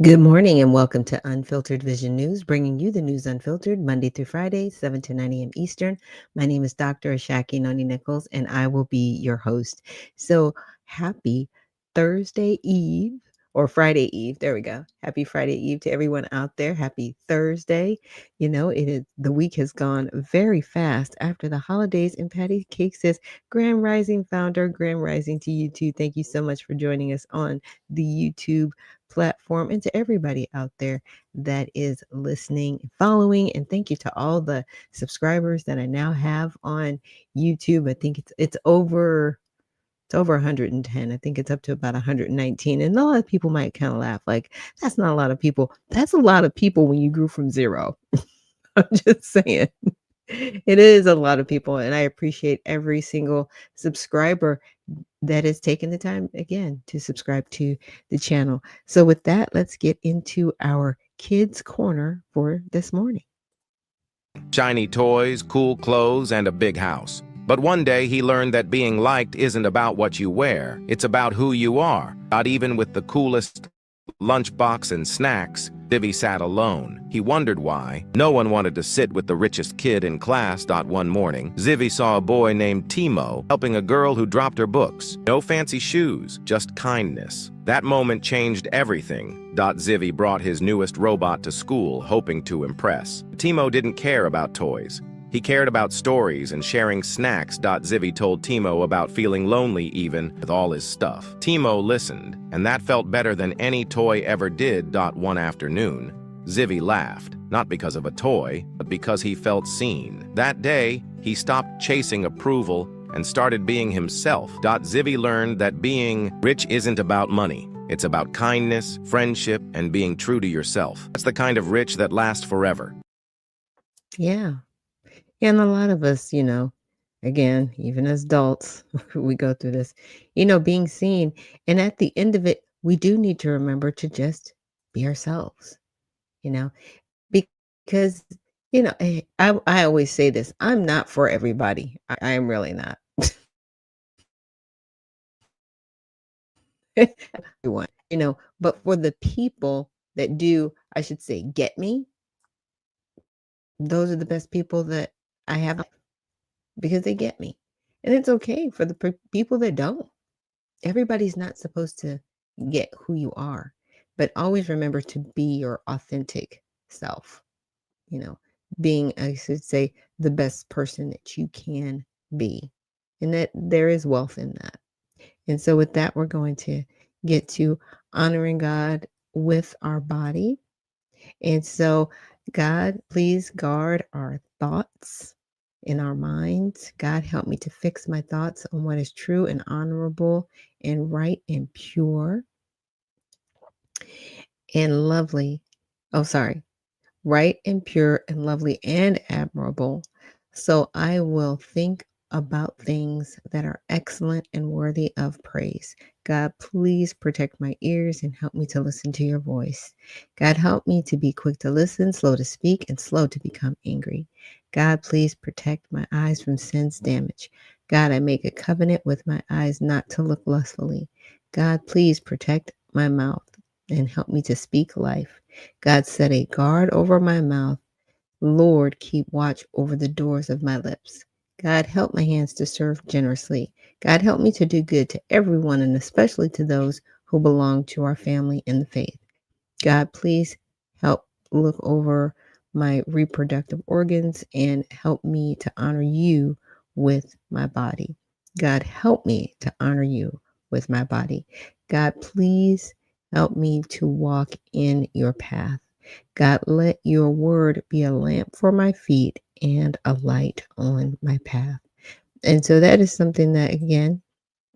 Good morning and welcome to Unfiltered Vision News, bringing you the news unfiltered Monday through Friday, 7 to 9 a.m. Eastern. My name is Dr. Ashaki Noni Nichols, and I will be your host. So happy Thursday Eve or Friday Eve. There we go. Happy Friday Eve to everyone out there. Happy Thursday. The week has gone very fast after the holidays. And Patty Cake says, Grand Rising founder, Grand Rising to you too. Thank you so much for joining us on the YouTube platform, and to everybody out there that is listening, following, and thank you to all the subscribers that I now have on YouTube. I think it's over 110. I think it's up to about 119. And a lot of people might kind of laugh like, that's not a lot of people. That's a lot of people when you grew from zero. I'm just saying. It is a lot of people, and I appreciate every single subscriber that has taken the time again to subscribe to the channel. So with that, let's get into our kids corner for this morning. Shiny toys, cool clothes, and a big house. But one day he learned that being liked isn't about what you wear, it's about who you are. Not even with the coolest lunchbox and snacks, Zivy sat alone. He wondered why. No one wanted to sit with the richest kid in class. One morning, Zivy saw a boy named Timo helping a girl who dropped her books. No fancy shoes, just kindness. That moment changed everything. Zivy brought his newest robot to school, hoping to impress. Timo didn't care about toys. He cared about stories and sharing snacks. Zivy told Timo about feeling lonely even with all his stuff. Timo listened, and that felt better than any toy ever did. One afternoon, Zivy laughed, not because of a toy, but because he felt seen. That day, he stopped chasing approval and started being himself. Zivy learned that being rich isn't about money. It's about kindness, friendship, and being true to yourself. That's the kind of rich that lasts forever. Yeah. And a lot of us, again, even as adults, we go through this, being seen. And at the end of it, we do need to remember to just be ourselves, you know, because, I always say this, I'm not for everybody. I am really not. Everyone, but for the people that do, I should say, get me, those are the best people that I have because they get me. And it's okay for the people that don't. Everybody's not supposed to get who you are, but always remember to be your authentic self, you know, being, I should say, the best person that you can be. And that there is wealth in that. And so, with that, we're going to get to honoring God with our body. And so, God, please guard our thoughts in our minds. God, help me to fix my thoughts on what is true and honorable and right and pure and lovely. Oh, sorry. Right and pure and lovely and admirable. So I will think about things that are excellent and worthy of praise. God, please protect my ears and help me to listen to your voice. God, help me to be quick to listen, slow to speak, and slow to become angry. God, please protect my eyes from sin's damage. God, I make a covenant with my eyes not to look lustfully. God, please protect my mouth and help me to speak life. God, set a guard over my mouth. Lord, keep watch over the doors of my lips. God, help my hands to serve generously. God, help me to do good to everyone and especially to those who belong to our family in the faith. God, please help look over my reproductive organs and help me to honor you with my body. God, help me to honor you with my body. God, please help me to walk in your path. God, let your word be a lamp for my feet and a light on my path. And so that is something that, again,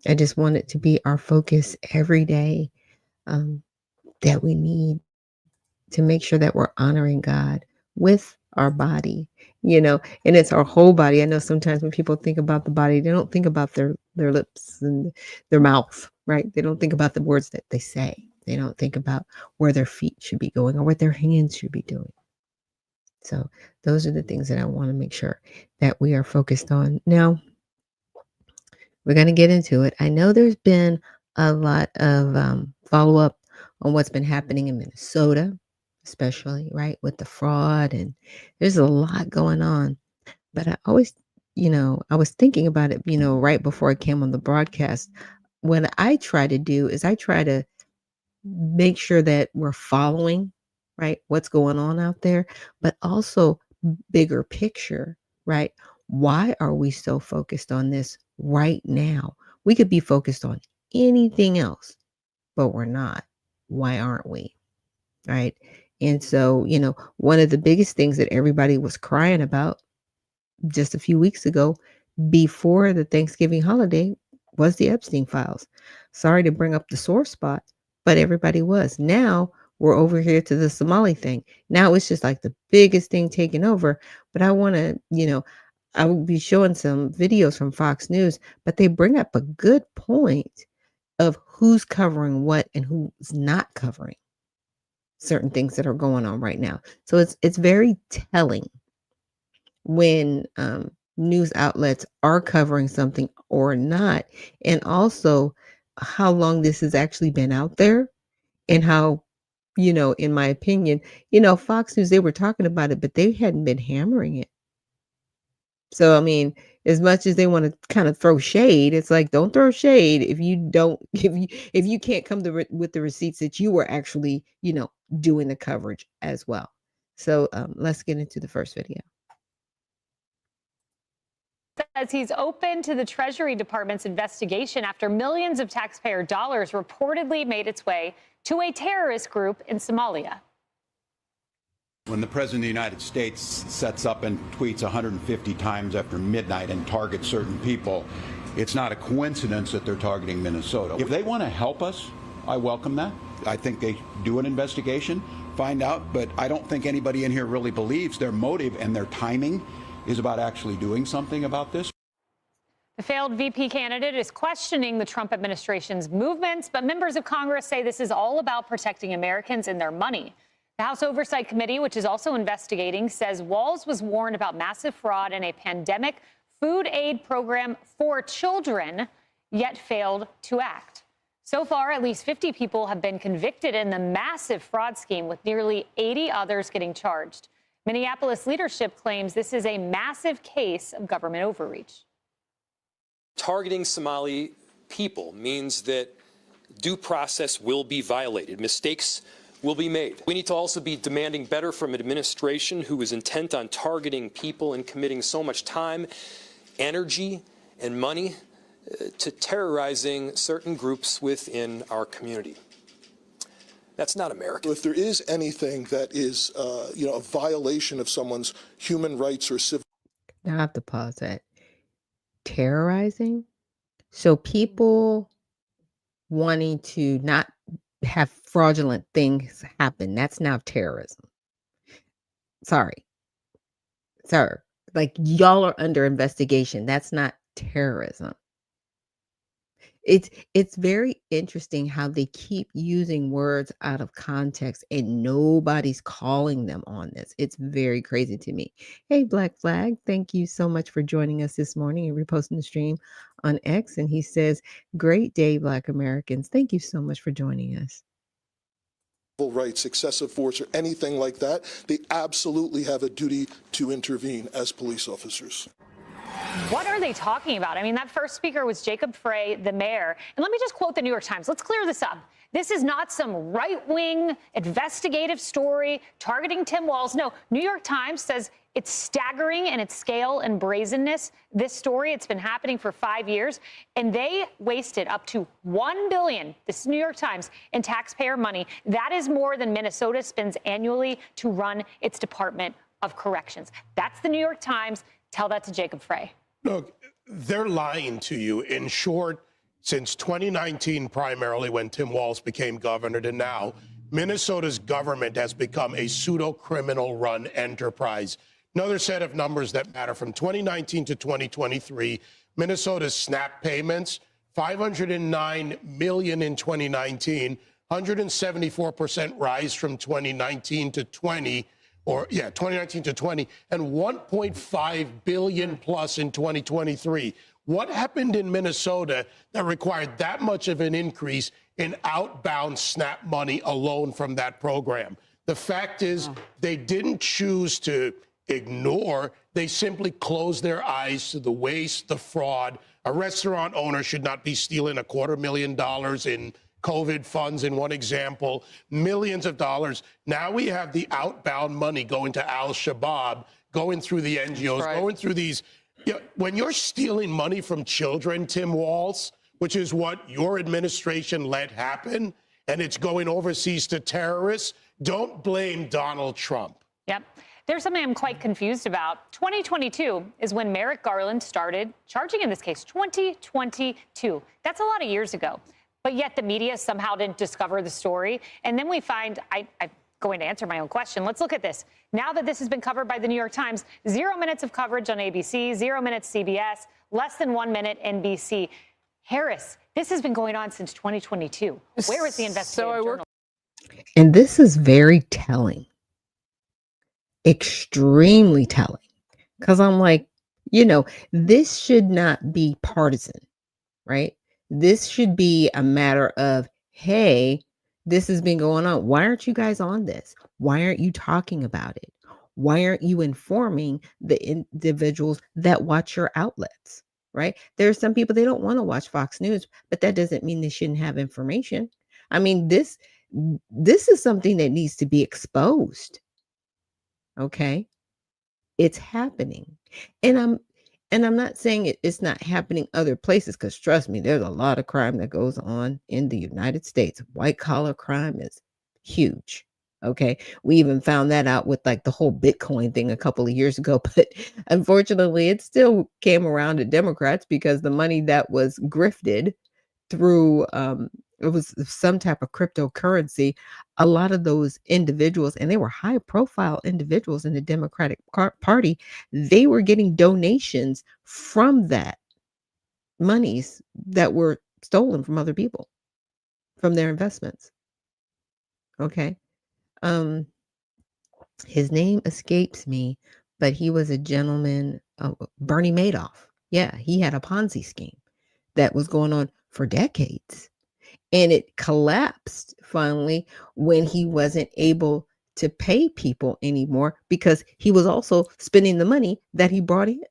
I just want it to be our focus every day, that we need to make sure that we're honoring God with our body, and it's our whole body. I know sometimes when people think about the body, they don't think about their lips and their mouth, right? They don't think about the words that they say. They don't think about where their feet should be going or what their hands should be doing. So those are the things that I want to make sure that we are focused on. Now, we're going to get into it. I know there's been a lot of follow up on what's been happening in Minnesota, especially, right, with the fraud, and there's a lot going on. But I always, I was thinking about it, right before I came on the broadcast. What I try to do is I try to make sure that we're following, right, what's going on out there, but also bigger picture, right? Why are we so focused on this right now? We could be focused on anything else, but we're not. Why aren't we? Right. And so, one of the biggest things that everybody was crying about just a few weeks ago before the Thanksgiving holiday was the Epstein files. Sorry to bring up the sore spot, but everybody was. Now we're over here to the Somali thing. Now it's just like the biggest thing taking over. But I want to, I will be showing some videos from Fox News, but they bring up a good point of who's covering what and who's not covering certain things that are going on right now. So it's very telling when news outlets are covering something or not, and also how long this has actually been out there, and how, in my opinion, Fox News, they were talking about it, but they hadn't been hammering it. So, I mean, as much as they want to kind of throw shade, it's like, don't throw shade if you don't, if you can't come with the receipts that you were actually, doing the coverage as well. So let's get into the first video. Says he's open to the Treasury Department's investigation after millions of taxpayer dollars reportedly made its way to a terrorist group in Somalia. When the President of the United States sets up and tweets 150 times after midnight and targets certain people, it's not a coincidence that they're targeting Minnesota. If they want to help us, I welcome that. I think they do an investigation, find out, but I don't think anybody in here really believes their motive and their timing is about actually doing something about this. The failed VP candidate is questioning the Trump administration's movements, but members of Congress say this is all about protecting Americans and their money. The House Oversight Committee, which is also investigating, says Walz was warned about massive fraud in a pandemic food aid program for children, yet failed to act. So far, at least 50 people have been convicted in the massive fraud scheme, with nearly 80 others getting charged. Minneapolis leadership claims this is a massive case of government overreach. Targeting Somali people means that due process will be violated. Mistakes will be made. We need to also be demanding better from an administration who is intent on targeting people and committing so much time, energy, and money to terrorizing certain groups within our community. That's not American. If there is anything that is, a violation of someone's human rights or civil. Now I have to pause that. Terrorizing? So people wanting to not have fraudulent things happen, that's now terrorism. Sorry. Sir. Like, y'all are under investigation. That's not terrorism. It's very interesting how they keep using words out of context and nobody's calling them on this. It's very crazy to me. Hey, Black Flag, thank you so much for joining us this morning and reposting the stream on X. And he says, great day, Black Americans. Thank you so much for joining us. Rights, excessive force, or anything like that, they absolutely have a duty to intervene as police officers. What are they talking about? I mean, that first speaker was Jacob Frey, the mayor. And let me just quote the New York Times. Let's clear this up. This is not some right-wing investigative story targeting Tim Walz. No, New York Times says it's staggering in its scale and brazenness. This story, it's been happening for 5 years, and they wasted up to $1 billion, this is New York Times, in taxpayer money. That is more than Minnesota spends annually to run its Department of Corrections. That's the New York Times. Tell that to Jacob Frey. Look, they're lying to you. In short, since 2019, primarily when Tim Walz became governor, to now, Minnesota's government has become a pseudo-criminal run enterprise. Another set of numbers that matter: from 2019 to 2023, Minnesota's SNAP payments, $509 million in 2019, 174% rise from 2019 to 20. 2019 to 20, and 1.5 billion plus in 2023. What happened in Minnesota that required that much of an increase in outbound SNAP money alone from that program? The fact is, they didn't choose to ignore. They simply closed their eyes to the waste, the fraud. A restaurant owner should not be stealing $250,000 in COVID funds, in one example, millions of dollars. Now we have the outbound money going to Al-Shabaab, going through the NGOs, going through these. When you're stealing money from children, Tim Walz, which is what your administration let happen, and it's going overseas to terrorists, don't blame Donald Trump. Yep. There's something I'm quite confused about. 2022 is when Merrick Garland started charging in this case. 2022. That's a lot of years ago. But yet the media somehow didn't discover the story. And then we find, I'm going to answer my own question. Let's look at this. Now that this has been covered by the New York Times, 0 minutes of coverage on ABC, 0 minutes CBS, less than 1 minute NBC. Harris, this has been going on since 2022. Where is the investigative journal? And this is very telling. Extremely telling. Because I'm like, this should not be partisan, right? This should be a matter of, hey, this has been going on. Why aren't you guys on this? Why aren't you talking about it? Why aren't you informing the individuals that watch your outlets, right? There are some people, they don't want to watch Fox News, but that doesn't mean they shouldn't have information. I mean, this is something that needs to be exposed. Okay? It's happening. And I'm not saying it's not happening other places, because trust me, there's a lot of crime that goes on in the United States. White collar crime is huge. Okay. We even found that out with like the whole Bitcoin thing a couple of years ago. But unfortunately, it still came around to Democrats because the money that was grifted through it was some type of cryptocurrency. A lot of those individuals, and they were high profile individuals in the Democratic Party, they were getting donations from that monies that were stolen from other people, from their investments. Okay. His name escapes me, but he was a gentleman, Bernie Madoff. Yeah, he had a Ponzi scheme that was going on for decades. And it collapsed finally when he wasn't able to pay people anymore, because he was also spending the money that he brought in.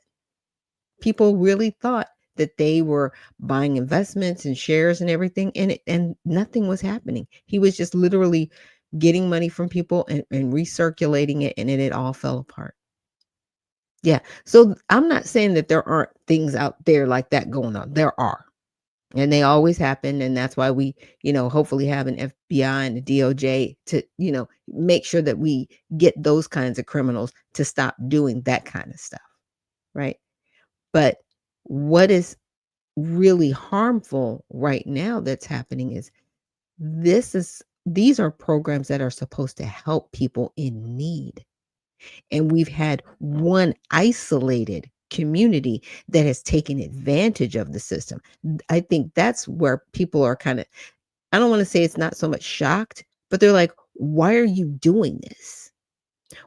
People really thought that they were buying investments and shares and everything, and nothing was happening. He was just literally getting money from people and recirculating it, and it all fell apart. Yeah. So I'm not saying that there aren't things out there like that going on. There are. And they always happen. And that's why we, hopefully have an FBI and a DOJ to, make sure that we get those kinds of criminals to stop doing that kind of stuff. Right. But what is really harmful right now that's happening is these are programs that are supposed to help people in need. And we've had one isolated community that has taken advantage of the system. I think that's where people are kind of, I don't want to say it's not so much shocked, but they're like, why are you doing this?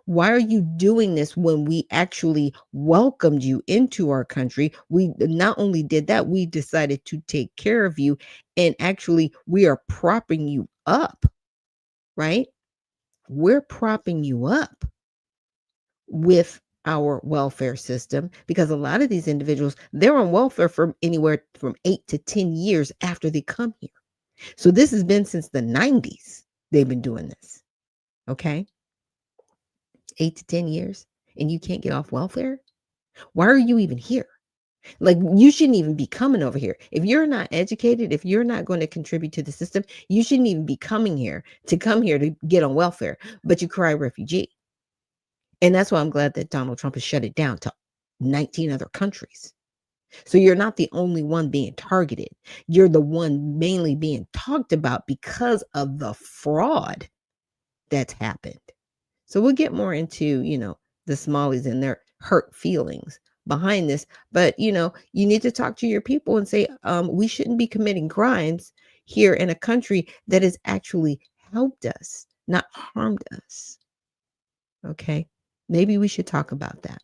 Why are you doing this when we actually welcomed you into our country? We not only did that, we decided to take care of you, and actually we are propping you up, right? We're propping you up with our welfare system, because a lot of these individuals, they're on welfare for anywhere from 8 to 10 years after they come here. So this has been since the 90s. They've been doing this. Okay. 8 to 10 years, and you can't get off welfare. Why are you even here? Like, you shouldn't even be coming over here. If you're not educated, if you're not going to contribute to the system, you shouldn't even be coming here to get on welfare, but you cry refugee. And that's why I'm glad that Donald Trump has shut it down to 19 other countries. So you're not the only one being targeted. You're the one mainly being talked about because of the fraud that's happened. So we'll get more into, the Somalis and their hurt feelings behind this. But, you need to talk to your people and say, we shouldn't be committing crimes here in a country that has actually helped us, not harmed us. Okay. Maybe we should talk about that.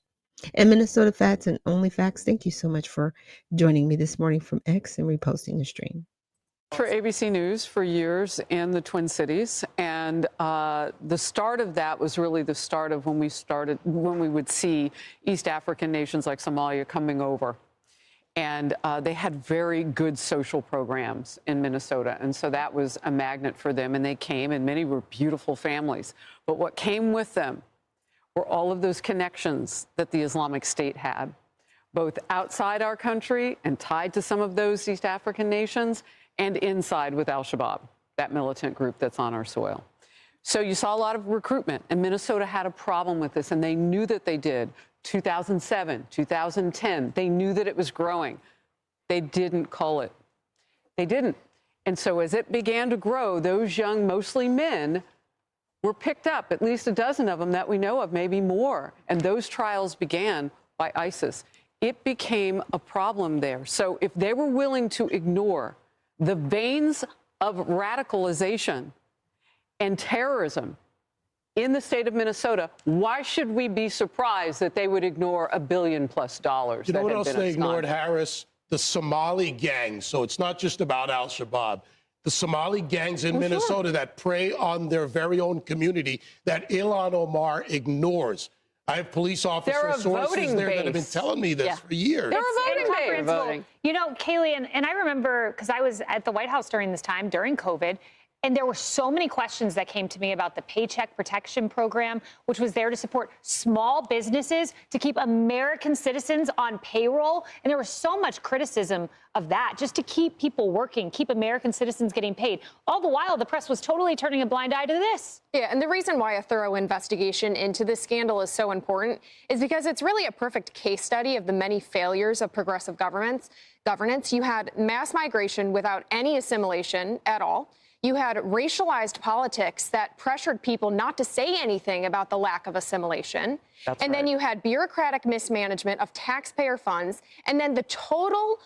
And Minnesota Facts and Only Facts, thank you so much for joining me this morning from X and reposting the stream. For ABC News for years in the Twin Cities, and the start of that was really the start of when we would see East African nations like Somalia coming over. And they had very good social programs in Minnesota. And so that was a magnet for them. And they came, and many were beautiful families. But what came with them were all of those connections that the Islamic State had, both outside our country and tied to some of those East African nations, and inside with al-Shabaab, that militant group that's on our soil. So you saw a lot of recruitment, and Minnesota had a problem with this, and they knew that they did. 2007, 2010, they knew that it was growing. They didn't call it. They didn't. And so as it began to grow, those young, mostly men, were picked up, at least a dozen of them that we know of, maybe more. And those trials began by ISIS. It became a problem there. So if they were willing to ignore the veins of radicalization and terrorism in the state of Minnesota, why should we be surprised that they would ignore $1 billion+ You know what else they ignored, Harris? The Somali gangs. So it's not just about al-Shabaab. The Somali gangs in Minnesota that prey on their very own community that Ilhan Omar ignores. I have police officer sources there that have been telling me this for years. They're a voting base. You know, Kaylee, and I remember, because I was at the White House during this time, during COVID, and there were so many questions that came to me about the Paycheck Protection Program, which was there to support small businesses, to keep American citizens on payroll. And there was so much criticism of that, just to keep people working, keep American citizens getting paid. All the while, the press was totally turning a blind eye to this. Yeah, and the reason why a thorough investigation into this scandal is so important is because it's really a perfect case study of the many failures of progressive governance. You had mass migration without any assimilation at all. You had racialized politics that pressured people not to say anything about the lack of assimilation. And then you had bureaucratic mismanagement of taxpayer funds, and then the total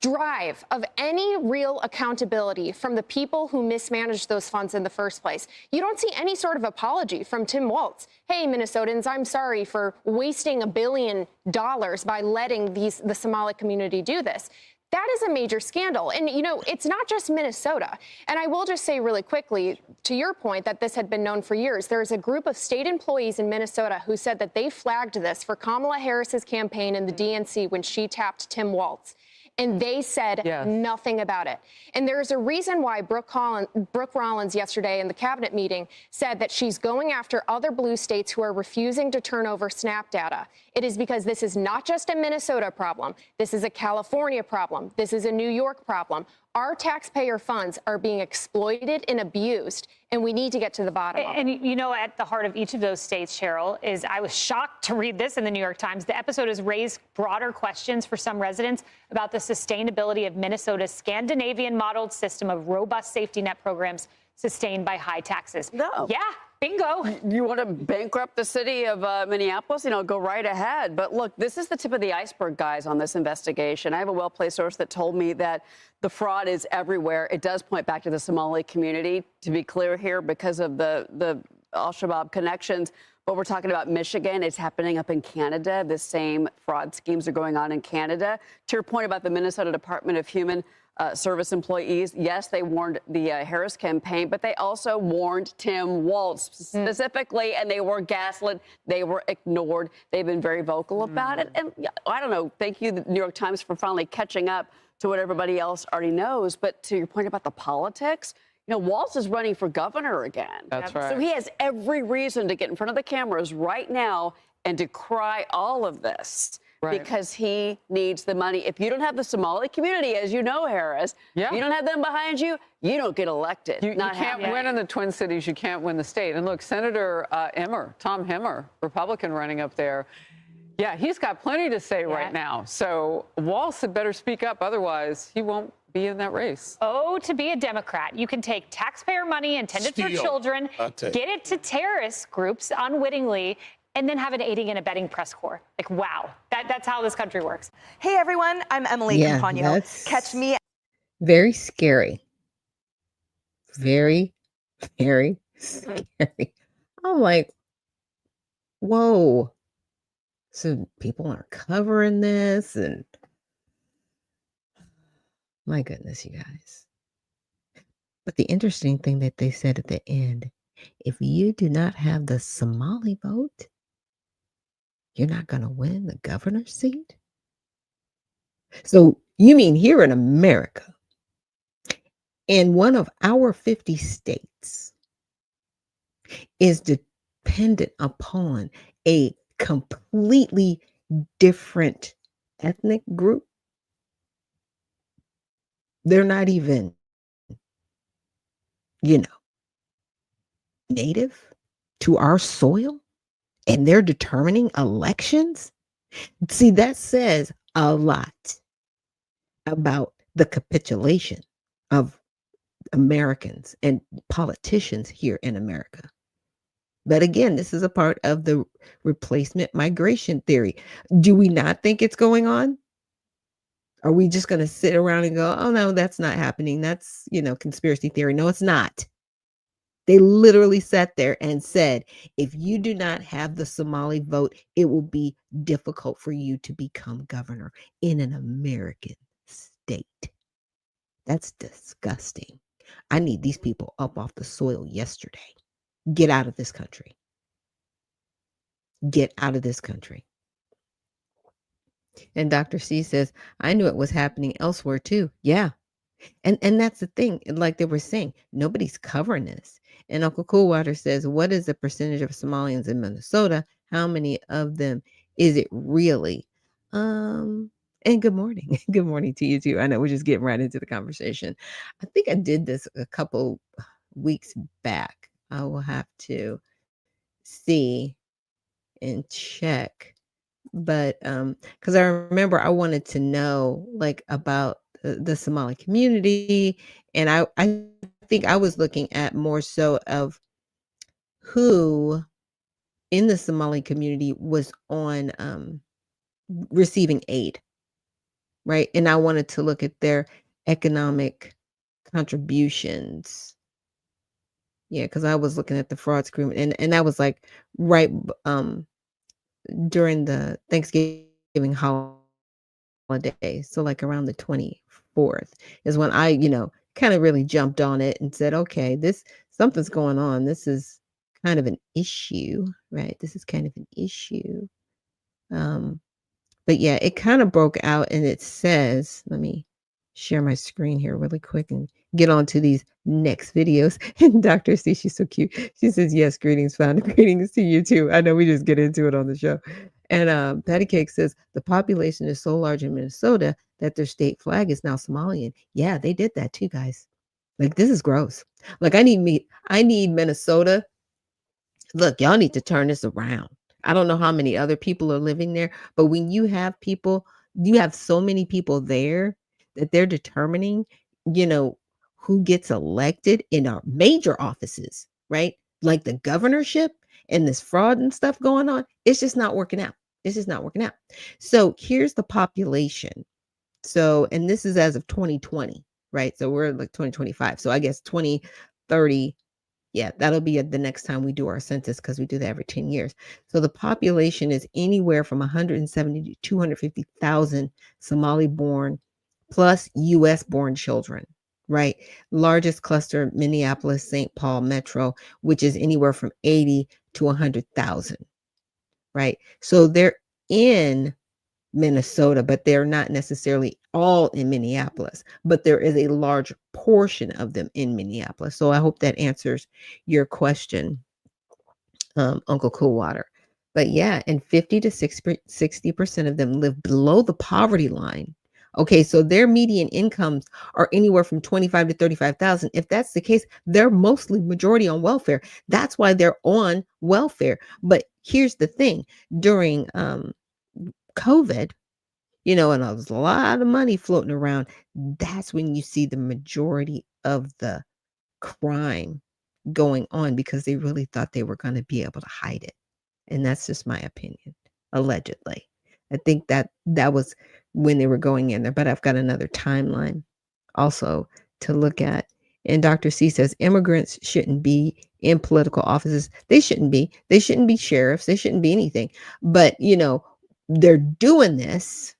drive of any real accountability from the people who mismanaged those funds in the first place. You don't see any sort of apology from Tim Walz. Hey, Minnesotans, I'm sorry for wasting $1 billion by letting the Somali community do this. That is a major scandal. And, you know, it's not just Minnesota. And I will just say really quickly, to your point that this had been known for years, there is a group of state employees in Minnesota who said that they flagged this for Kamala Harris's campaign in the DNC when she tapped Tim Walz. And they said nothing about it. And there's a reason why Brooke Rollins yesterday in the cabinet meeting said that she's going after other blue states who are refusing to turn over SNAP data. It is because this is not just a Minnesota problem. This is a California problem. This is a New York problem. Our taxpayer funds are being exploited and abused, and we need to get to the bottom of it. And, you know, at the heart of each of those states, Cheryl, is I was shocked to read this in the New York Times. The episode has raised broader questions for some residents about the sustainability of Minnesota's Scandinavian-modeled system of robust safety net programs sustained by high taxes. No. Yeah. Bingo. You want to bankrupt the city of Minneapolis? You know, go right ahead. But look, this is the tip of the iceberg, guys, on this investigation. I have a well-placed source that told me that the fraud is everywhere. It does point back to the Somali community, to be clear here, because of the al-Shabaab connections. But we're talking about Michigan. It's happening up in Canada. The same fraud schemes are going on in Canada. To your point about the Minnesota Department of Human Service employees, yes, they warned the Harris campaign, but they also warned Tim Walz specifically, and they were gaslit. They were ignored. They've been very vocal about it. And I don't know, thank you, the New York Times, for finally catching up to what everybody else already knows. But to your point about the politics, you know, Walz is running for governor again. That's right. So he has every reason to get in front of the cameras right now and decry all of this. Right. Because he needs the money. If you don't have the Somali community, as you know, Harris, if you don't have them behind you, you don't get elected. You can't win in the Twin Cities. You can't win the state. And look, Senator Tom Emmer, Republican running up there, yeah, he's got plenty to say right now. So Walz had better speak up. Otherwise, he won't be in that race. Oh, to be a Democrat, you can take taxpayer money intended for children, get it to terrorist groups unwittingly, and then have an aiding and abetting press corps. Like, wow, that's how this country works. Hey, everyone, I'm Emily Campagno. Catch me. Very scary. Very, very scary. I'm like, whoa. So people aren't covering this, and my goodness, you guys. But the interesting thing that they said at the end, if you do not have the Somali vote, you're not going to win the governor's seat? So you mean here in America, in one of our 50 states, is dependent upon a completely different ethnic group? They're not even, you know, native to our soil, and they're determining elections? See, that says a lot about the capitulation of Americans and politicians here in America. But again, this is a part of the replacement migration theory. Do we not think it's going on? Are we just going to sit around and go, oh, no, that's not happening? That's, conspiracy theory. No, it's not. They literally sat there and said, if you do not have the Somali vote, it will be difficult for you to become governor in an American state. That's disgusting. I need these people up off the soil yesterday. Get out of this country. Get out of this country. And Dr. C says, I knew it was happening elsewhere too. Yeah. And that's the thing. Like they were saying, nobody's covering this. And Uncle Coolwater says, what is the percentage of Somalians in Minnesota? How many of them is it really? And good morning. Good morning to you too. I know we're just getting right into the conversation. I think I did this a couple weeks back. I will have to see and check. But because I remember I wanted to know like about the Somali community, and I think I was looking at more so of who in the Somali community was on receiving aid, right? And I wanted to look at their economic contributions. Yeah, because I was looking at the fraud screen, and that was like right during the Thanksgiving holiday. So like around the 24th is when I, kind of really jumped on it and said, okay, something's going on. This is kind of an issue, right? This is kind of an issue. But yeah, it kind of broke out, and it says, let me share my screen here really quick and get on to these next videos. And Dr. C, she's so cute. She says, yes, greetings, founder. Greetings to you too. I know we just get into it on the show. And Patty Cake says, the population is so large in Minnesota that their state flag is now Somalian. Yeah, they did that too, guys. Like, this is gross. Like, I need Minnesota. Look, y'all need to turn this around. I don't know how many other people are living there, but when you have so many people there that they're determining, who gets elected in our major offices, right? Like the governorship and this fraud and stuff going on. It's just not working out. It's just not working out. So here's the population. So, and this is as of 2020, right? So we're like 2025. So I guess 2030. Yeah, that'll be the next time we do our census because we do that every 10 years. So the population is anywhere from 170 to 250,000 Somali-born plus U.S.-born children, right? Largest cluster, Minneapolis, St. Paul Metro, which is anywhere from 80 to 100,000, right? So they're in Minnesota, but they're not necessarily all in Minneapolis, but there is a large portion of them in Minneapolis. So I hope that answers your question, Uncle Coolwater. But yeah, and 50 to 60% of them live below the poverty line. Okay, so their median incomes are anywhere from 25 to 35,000. If that's the case, they're mostly majority on welfare. That's why they're on welfare. But here's the thing, during COVID, and there was a lot of money floating around. That's when you see the majority of the crime going on because they really thought they were going to be able to hide it. And that's just my opinion, allegedly. I think that was when they were going in there, but I've got another timeline also to look at. And Dr. C says immigrants shouldn't be in political offices. They shouldn't be. They shouldn't be sheriffs. They shouldn't be anything. But, they're doing this,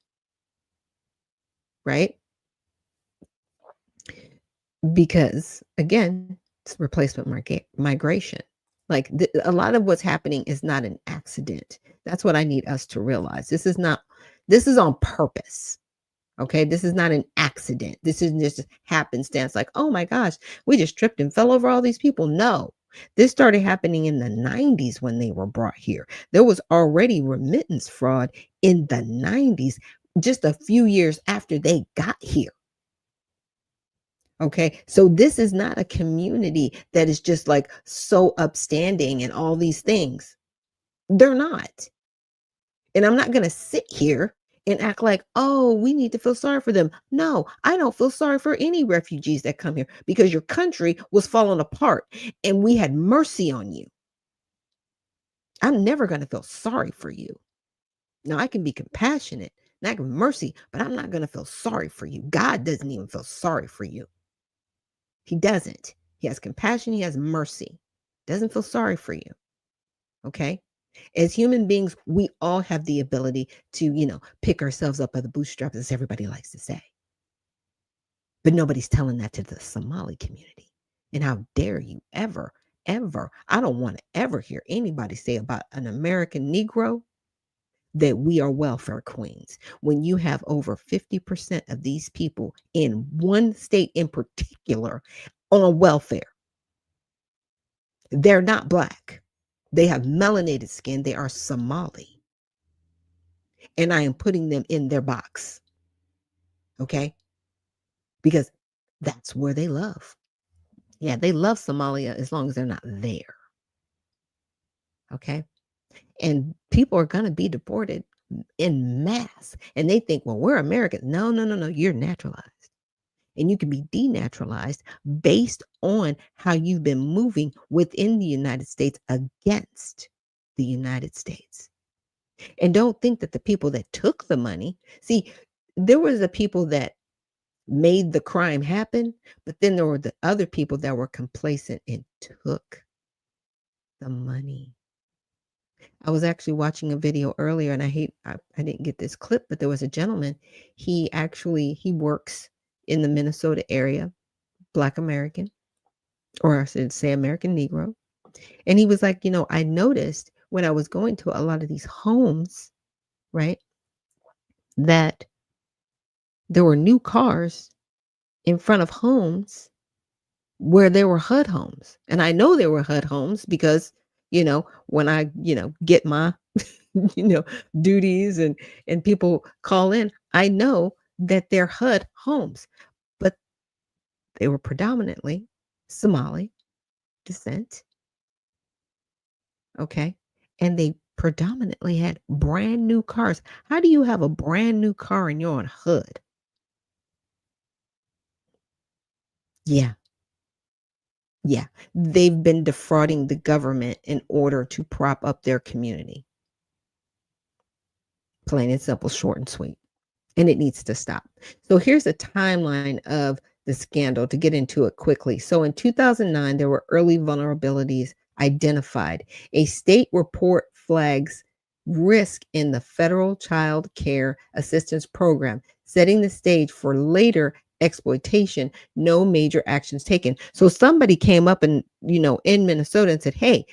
right? Because again, it's replacement migration. Like a lot of what's happening is not an accident. That's what I need us to realize. This is on purpose. Okay, this is not an accident. This isn't just happenstance, like, oh my gosh, we just tripped and fell over all these people. No, this started happening in the 90s when they were brought here. There was already remittance fraud in the 90s, just a few years after they got here. Okay, so this is not a community that is just like so upstanding and all these things. They're not. And I'm not going to sit here and act like, oh, we need to feel sorry for them. No, I don't feel sorry for any refugees that come here because your country was falling apart and we had mercy on you. I'm never going to feel sorry for you. Now, I can be compassionate and I can mercy, but I'm not going to feel sorry for you. God doesn't even feel sorry for you. He doesn't. He has compassion. He has mercy. Doesn't feel sorry for you. Okay. As human beings, we all have the ability to, pick ourselves up by the bootstraps, as everybody likes to say. But nobody's telling that to the Somali community. And how dare you ever, I don't want to ever hear anybody say about an American Negro that we are welfare queens. When you have over 50% of these people in one state in particular on welfare, they're not Black. They have melanated skin. They are Somali. And I am putting them in their box. Okay? Because that's where they love. Yeah, they love Somalia as long as they're not there. Okay? And people are going to be deported in mass. And they think, well, we're Americans. No. You're naturalized. And you can be denaturalized based on how you've been moving within the United States against the United States. And don't think that the people that took the money, see, there was the people that made the crime happen, but then there were the other people that were complacent and took the money. I was actually watching a video earlier, and I didn't get this clip, but there was a gentleman. He works in the Minnesota area, Black American, or I should say American Negro. And he was like, I noticed when I was going to a lot of these homes, right, that there were new cars in front of homes where there were HUD homes. And I know there were HUD homes because, when I, get my, duties and people call in, I know that they're HUD homes, but they were predominantly Somali descent. Okay. And they predominantly had brand new cars. How do you have a brand new car and you're on HUD? Yeah. Yeah. They've been defrauding the government in order to prop up their community. Plain and simple, short and sweet. And it needs to stop. So here's a timeline of the scandal to get into it quickly. So in 2009, there were early vulnerabilities identified. A state report flags risk in the federal child care assistance program, setting the stage for later exploitation. No major actions taken. So somebody came up and, in Minnesota and said, hey,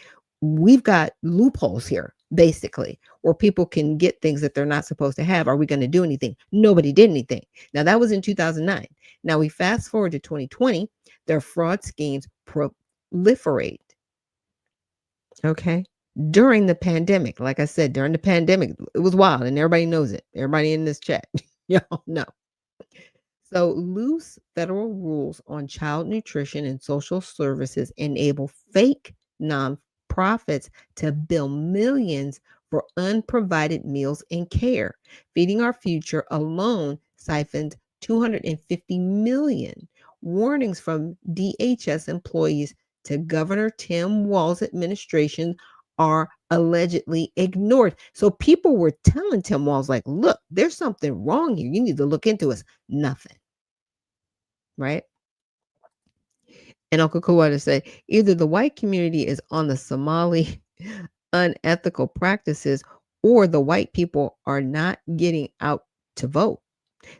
we've got loopholes here, basically, where people can get things that they're not supposed to have. Are we going to do anything? Nobody did anything. Now, that was in 2009. Now, we fast forward to 2020, their fraud schemes proliferate. Okay. During the pandemic, like I said, during the pandemic, it was wild and everybody knows it. Everybody in this chat, y'all know. So, loose federal rules on child nutrition and social services enable fake nonprofits to bill millions for unprovided meals and care. Feeding Our Future alone siphoned $250 million. Warnings from DHS employees to Governor Tim Walz's administration are allegedly ignored. So people were telling Tim Walz, like, look, there's something wrong here. You need to look into us. Nothing. Right? And Uncle Kawada say, either the white community is on the Somali unethical practices or the white people are not getting out to vote.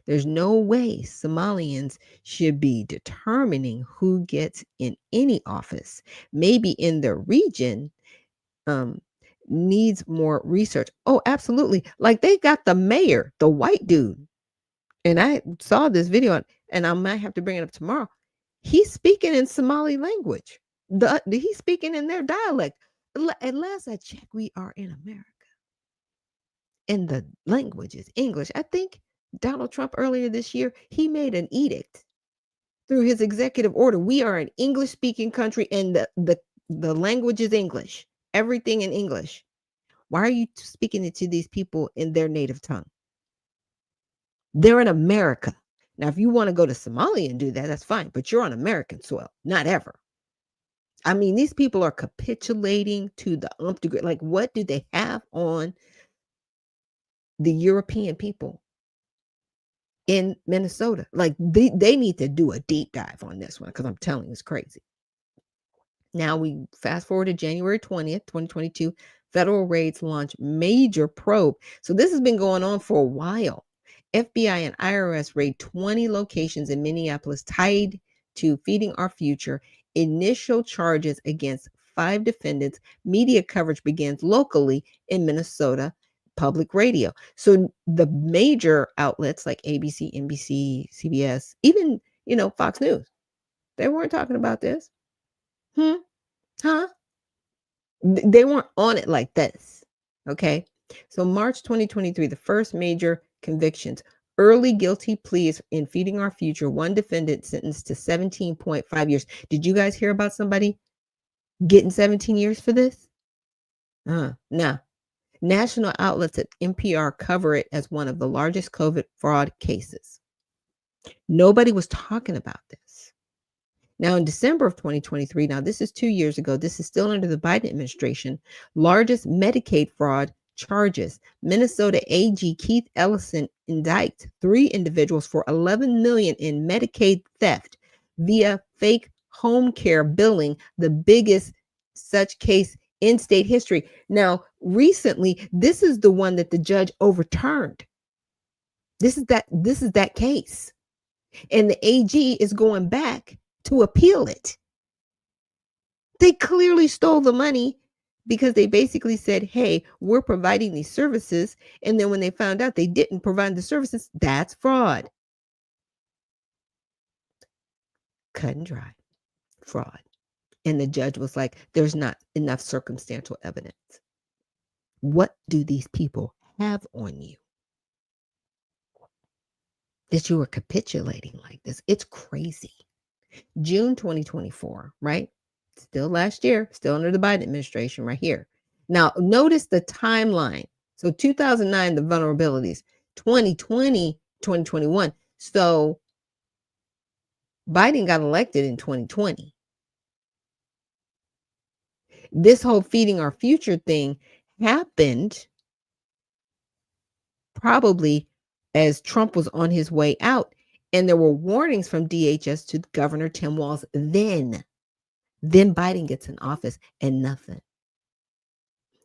There's no way Somalians should be determining who gets in any office. Maybe in their region um, needs more research. Oh, absolutely. Like they got the mayor, the white dude. And I saw this video and I might have to bring it up tomorrow. He's speaking in Somali language. He's speaking in their dialect. At last I checked, we are in America. And the language is English. I think Donald Trump earlier this year, he made an edict through his executive order. We are an English speaking country and the language is English. Everything in English. Why are you speaking it to these people in their native tongue? They're in America. Now, if you want to go to Somalia and do that, that's fine, but you're on American soil, not ever. I mean, these people are capitulating to the umph degree. Like, what do they have on the European people in Minnesota? Like, they need to do a deep dive on this one because I'm telling you, it's crazy. Now we fast forward to January 20th, 2022. Federal raids launch major probe. So this has been going on for a while. FBI and IRS raid 20 locations in Minneapolis tied to Feeding Our Future. Initial charges against 5 defendants. Media coverage begins locally in Minnesota public radio. So the major outlets like ABC, NBC, CBS, even, Fox News, they weren't talking about this. Huh? They weren't on it like this. Okay. So March 2023, the first major convictions, early guilty pleas in Feeding Our Future, one defendant sentenced to 17.5 years. Did you guys hear about somebody getting 17 years for this? No. National outlets at NPR cover it as one of the largest COVID fraud cases. Nobody was talking about this. Now, in December of 2023, now this is 2 years ago, this is still under the Biden administration, largest Medicaid fraud charges. Minnesota AG Keith Ellison indicts 3 individuals for $11 million in Medicaid theft via fake home care billing, the biggest such case in state history. Now, recently, this is the one that the judge overturned. This is that case. And the AG is going back to appeal it. They clearly stole the money because they basically said, hey, we're providing these services. And then when they found out they didn't provide the services, that's fraud. Cut and dry. Fraud. And the judge was like, there's not enough circumstantial evidence. What do these people have on you that you are capitulating like this? It's crazy. June 2024, right? Still last year, still under the Biden administration right here. Now, notice the timeline. So 2009, the vulnerabilities, 2020, 2021. So Biden got elected in 2020. This whole Feeding Our Future thing happened probably as Trump was on his way out. And there were warnings from DHS to Governor Tim Walz then. Then Biden gets in office and nothing.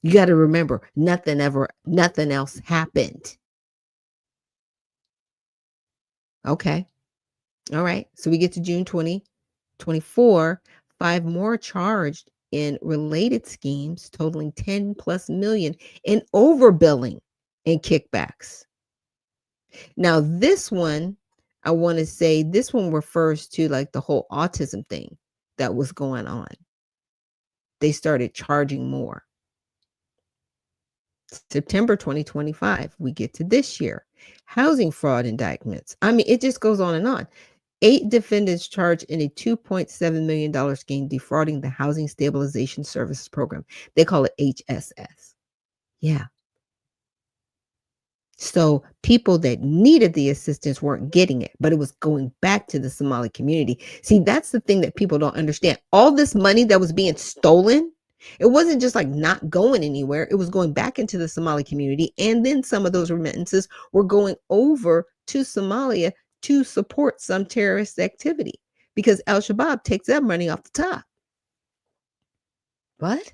You got to remember, nothing else happened. Okay. All right. So we get to June 2024, 5 more charged in related schemes totaling 10 plus million in overbilling and kickbacks. Now, this one, I want to say this one refers to like the whole autism thing that was going on. They started charging more. September 2025, we get to this year. Housing fraud indictments. I mean, it just goes on and on. 8 defendants charged in a $2.7 million scheme defrauding the Housing Stabilization Services Program. They call it HSS. Yeah. So people that needed the assistance weren't getting it, but it was going back to the Somali community. See, that's the thing that people don't understand. All this money that was being stolen, it wasn't just like not going anywhere. It was going back into the Somali community. And then some of those remittances were going over to Somalia to support some terrorist activity because Al-Shabaab takes that money off the top. What?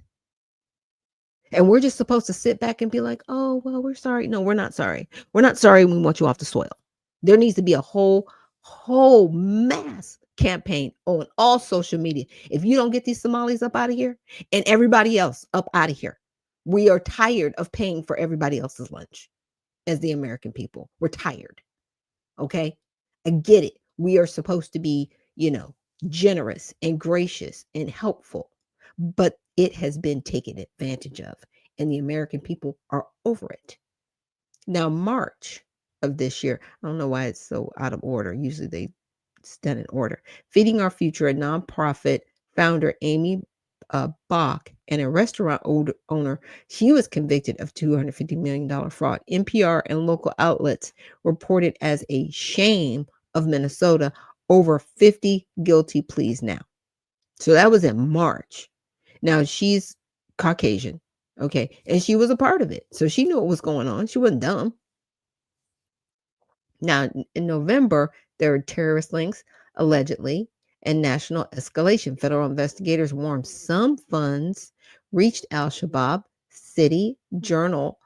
And we're just supposed to sit back and be like, oh, well, we're sorry. No, we're not sorry. We're not sorry. We want you off the soil. There needs to be a whole mass campaign on all social media. If you don't get these Somalis up out of here and everybody else up out of here, we are tired of paying for everybody else's lunch as the American people. We're tired. Okay. I get it. We are supposed to be, generous and gracious and helpful, but it has been taken advantage of, and the American people are over it. Now, March of this year, I don't know why it's so out of order. Usually it's done in order. Feeding Our Future, a nonprofit founder, Amy Bach, and a restaurant owner, she was convicted of $250 million fraud. NPR and local outlets reported as a shame of Minnesota, over 50 guilty pleas now. So that was in March. Now she's Caucasian, okay, and she was a part of it. So she knew what was going on. She wasn't dumb. Now, in November, there are terrorist links, allegedly, and national escalation. Federal investigators warned some funds reached Al Shabaab. City Journal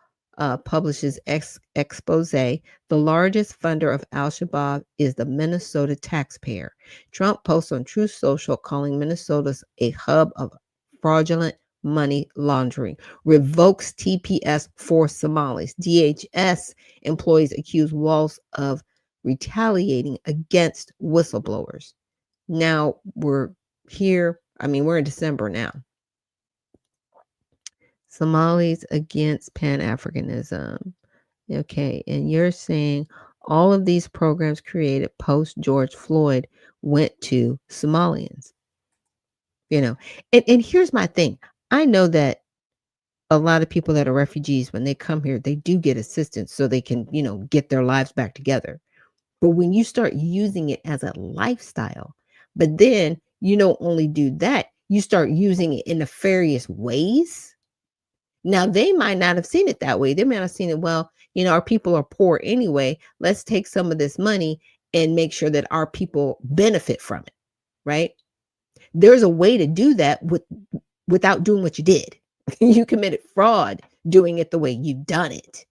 publishes expose. The largest funder of Al Shabaab is the Minnesota taxpayer. Trump posts on Truth Social calling Minnesota a hub of fraudulent money laundering, revokes TPS for Somalis. DHS employees accuse Walz of retaliating against whistleblowers. Now we're here. We're in December now. Somalis against Pan-Africanism. Okay, and you're saying all of these programs created post George Floyd went to Somalians. And here's my thing. I know that a lot of people that are refugees, when they come here, they do get assistance so they can, get their lives back together. But when you start using it as a lifestyle, but then you don't only do that, you start using it in nefarious ways. Now, they might not have seen it that way. They might have seen it, well, our people are poor anyway. Let's take some of this money and make sure that our people benefit from it, right? There's a way to do that without doing what you did. You committed fraud doing it the way you've done it.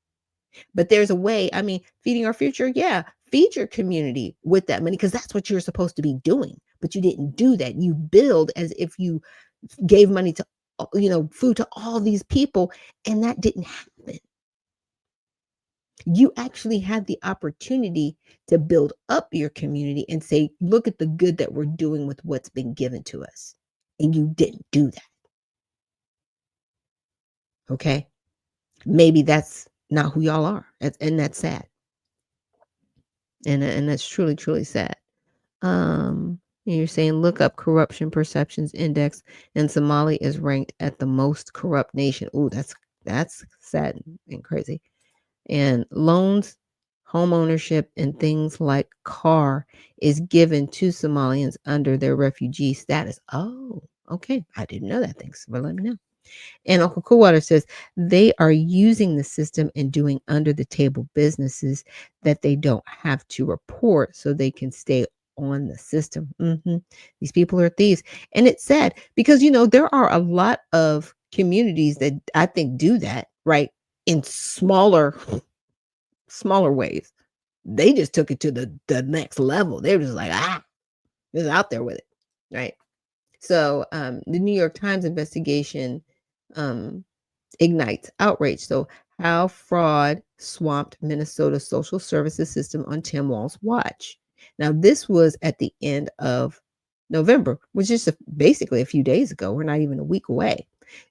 But there's a way, Feeding Our Future, yeah, feed your community with that money because that's what you're supposed to be doing. But you didn't do that. You billed as if you gave money to, food to all these people, and that didn't happen. You actually had the opportunity to build up your community and say, look at the good that we're doing with what's been given to us. And you didn't do that. Okay? Maybe that's not who y'all are. And that's sad. And that's truly, truly sad. You're saying look up corruption perceptions index, and Somalia is ranked at the most corrupt nation. Ooh, that's sad and crazy. And loans, home ownership, and things like car is given to Somalians under their refugee status. Oh, okay. I didn't know that. Thanks for letting me know. And Uncle Coolwater says they are using the system and doing under the table businesses that they don't have to report so they can stay on the system. These people are thieves. And it's sad because, there are a lot of communities that I think do that, right? In smaller ways. They just took it to the next level. They were just like, just out there with it, right? So the New York Times investigation ignites outrage. So how fraud swamped Minnesota's social services system on Tim Walz's watch. Now, this was at the end of November, which is basically a few days ago. We're not even a week away.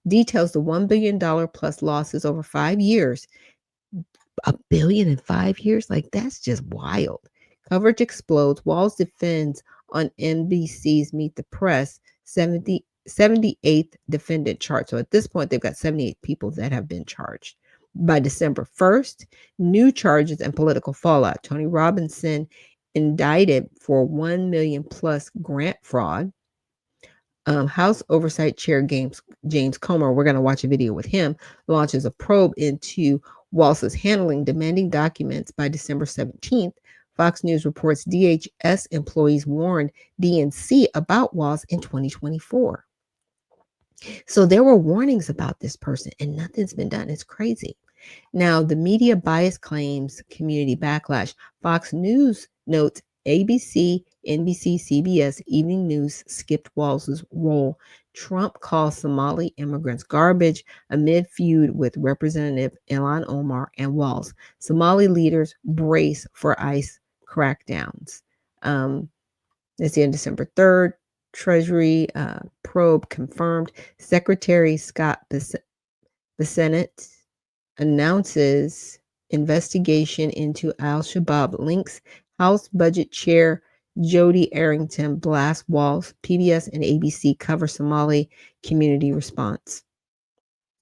Details the $1 billion plus losses over 5 years. $1 billion in 5 years? Like, that's just wild. Coverage explodes. Walz defends on NBC's Meet the Press 78th defendant charged. So at this point, they've got 78 people that have been charged. By December 1st, new charges and political fallout. Tony Robinson indicted for $1 million plus grant fraud. House Oversight Chair James Comer, we're going to watch a video with him, launches a probe into Walz's handling, demanding documents by December 17th. Fox News reports DHS employees warned DNC about Walz in 2024. So there were warnings about this person and nothing's been done. It's crazy. Now, the media bias claims community backlash. Fox News notes ABC, NBC, CBS, Evening News skipped Walz's role. Trump calls Somali immigrants garbage amid feud with Representative Ilhan Omar and Walz. Somali leaders brace for ICE crackdowns. That's the end December 3rd. Treasury probe confirmed. Secretary Scott Bessent announces investigation into al-Shabaab links. House Budget Chair Jody Arrington blasts Walz. PBS and ABC cover Somali community response.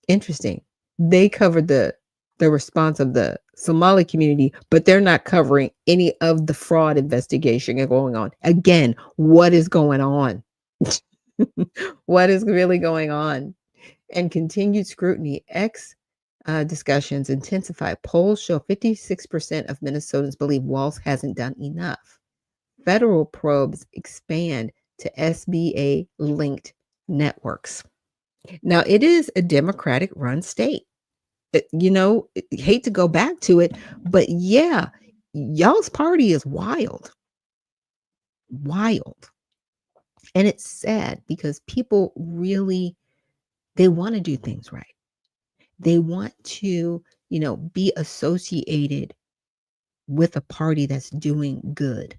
Interesting. They covered the response of the Somali community, but they're not covering any of the fraud investigation going on. Again, what is going on? What is really going on? And continued scrutiny. Discussions intensify. Polls show 56% of Minnesotans believe Walz hasn't done enough. Federal probes expand to SBA-linked networks. Now, it is a Democratic-run state. Hate to go back to it, but yeah, y'all's party is wild. Wild. And it's sad because people really, they want to do things right. They want to, be associated with a party that's doing good,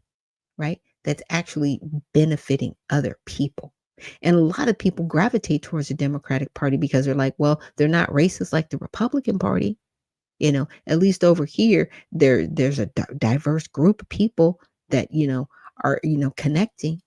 right? That's actually benefiting other people. And a lot of people gravitate towards the Democratic Party because they're like, well, they're not racist like the Republican Party. At least over here, there's a diverse group of people that, are, connecting.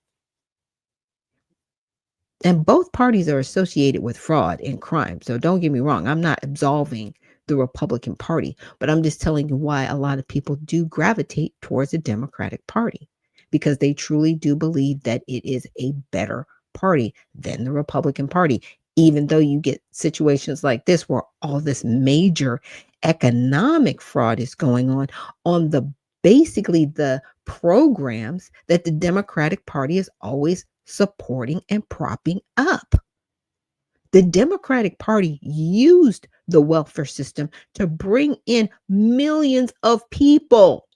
And both parties are associated with fraud and crime. So don't get me wrong. I'm not absolving the Republican Party, but I'm just telling you why a lot of people do gravitate towards the Democratic Party, because they truly do believe that it is a better party than the Republican Party, even though you get situations like this where all this major economic fraud is going on the basically the programs that the Democratic Party is always supporting and propping up. The Democratic Party used the welfare system to bring in millions of people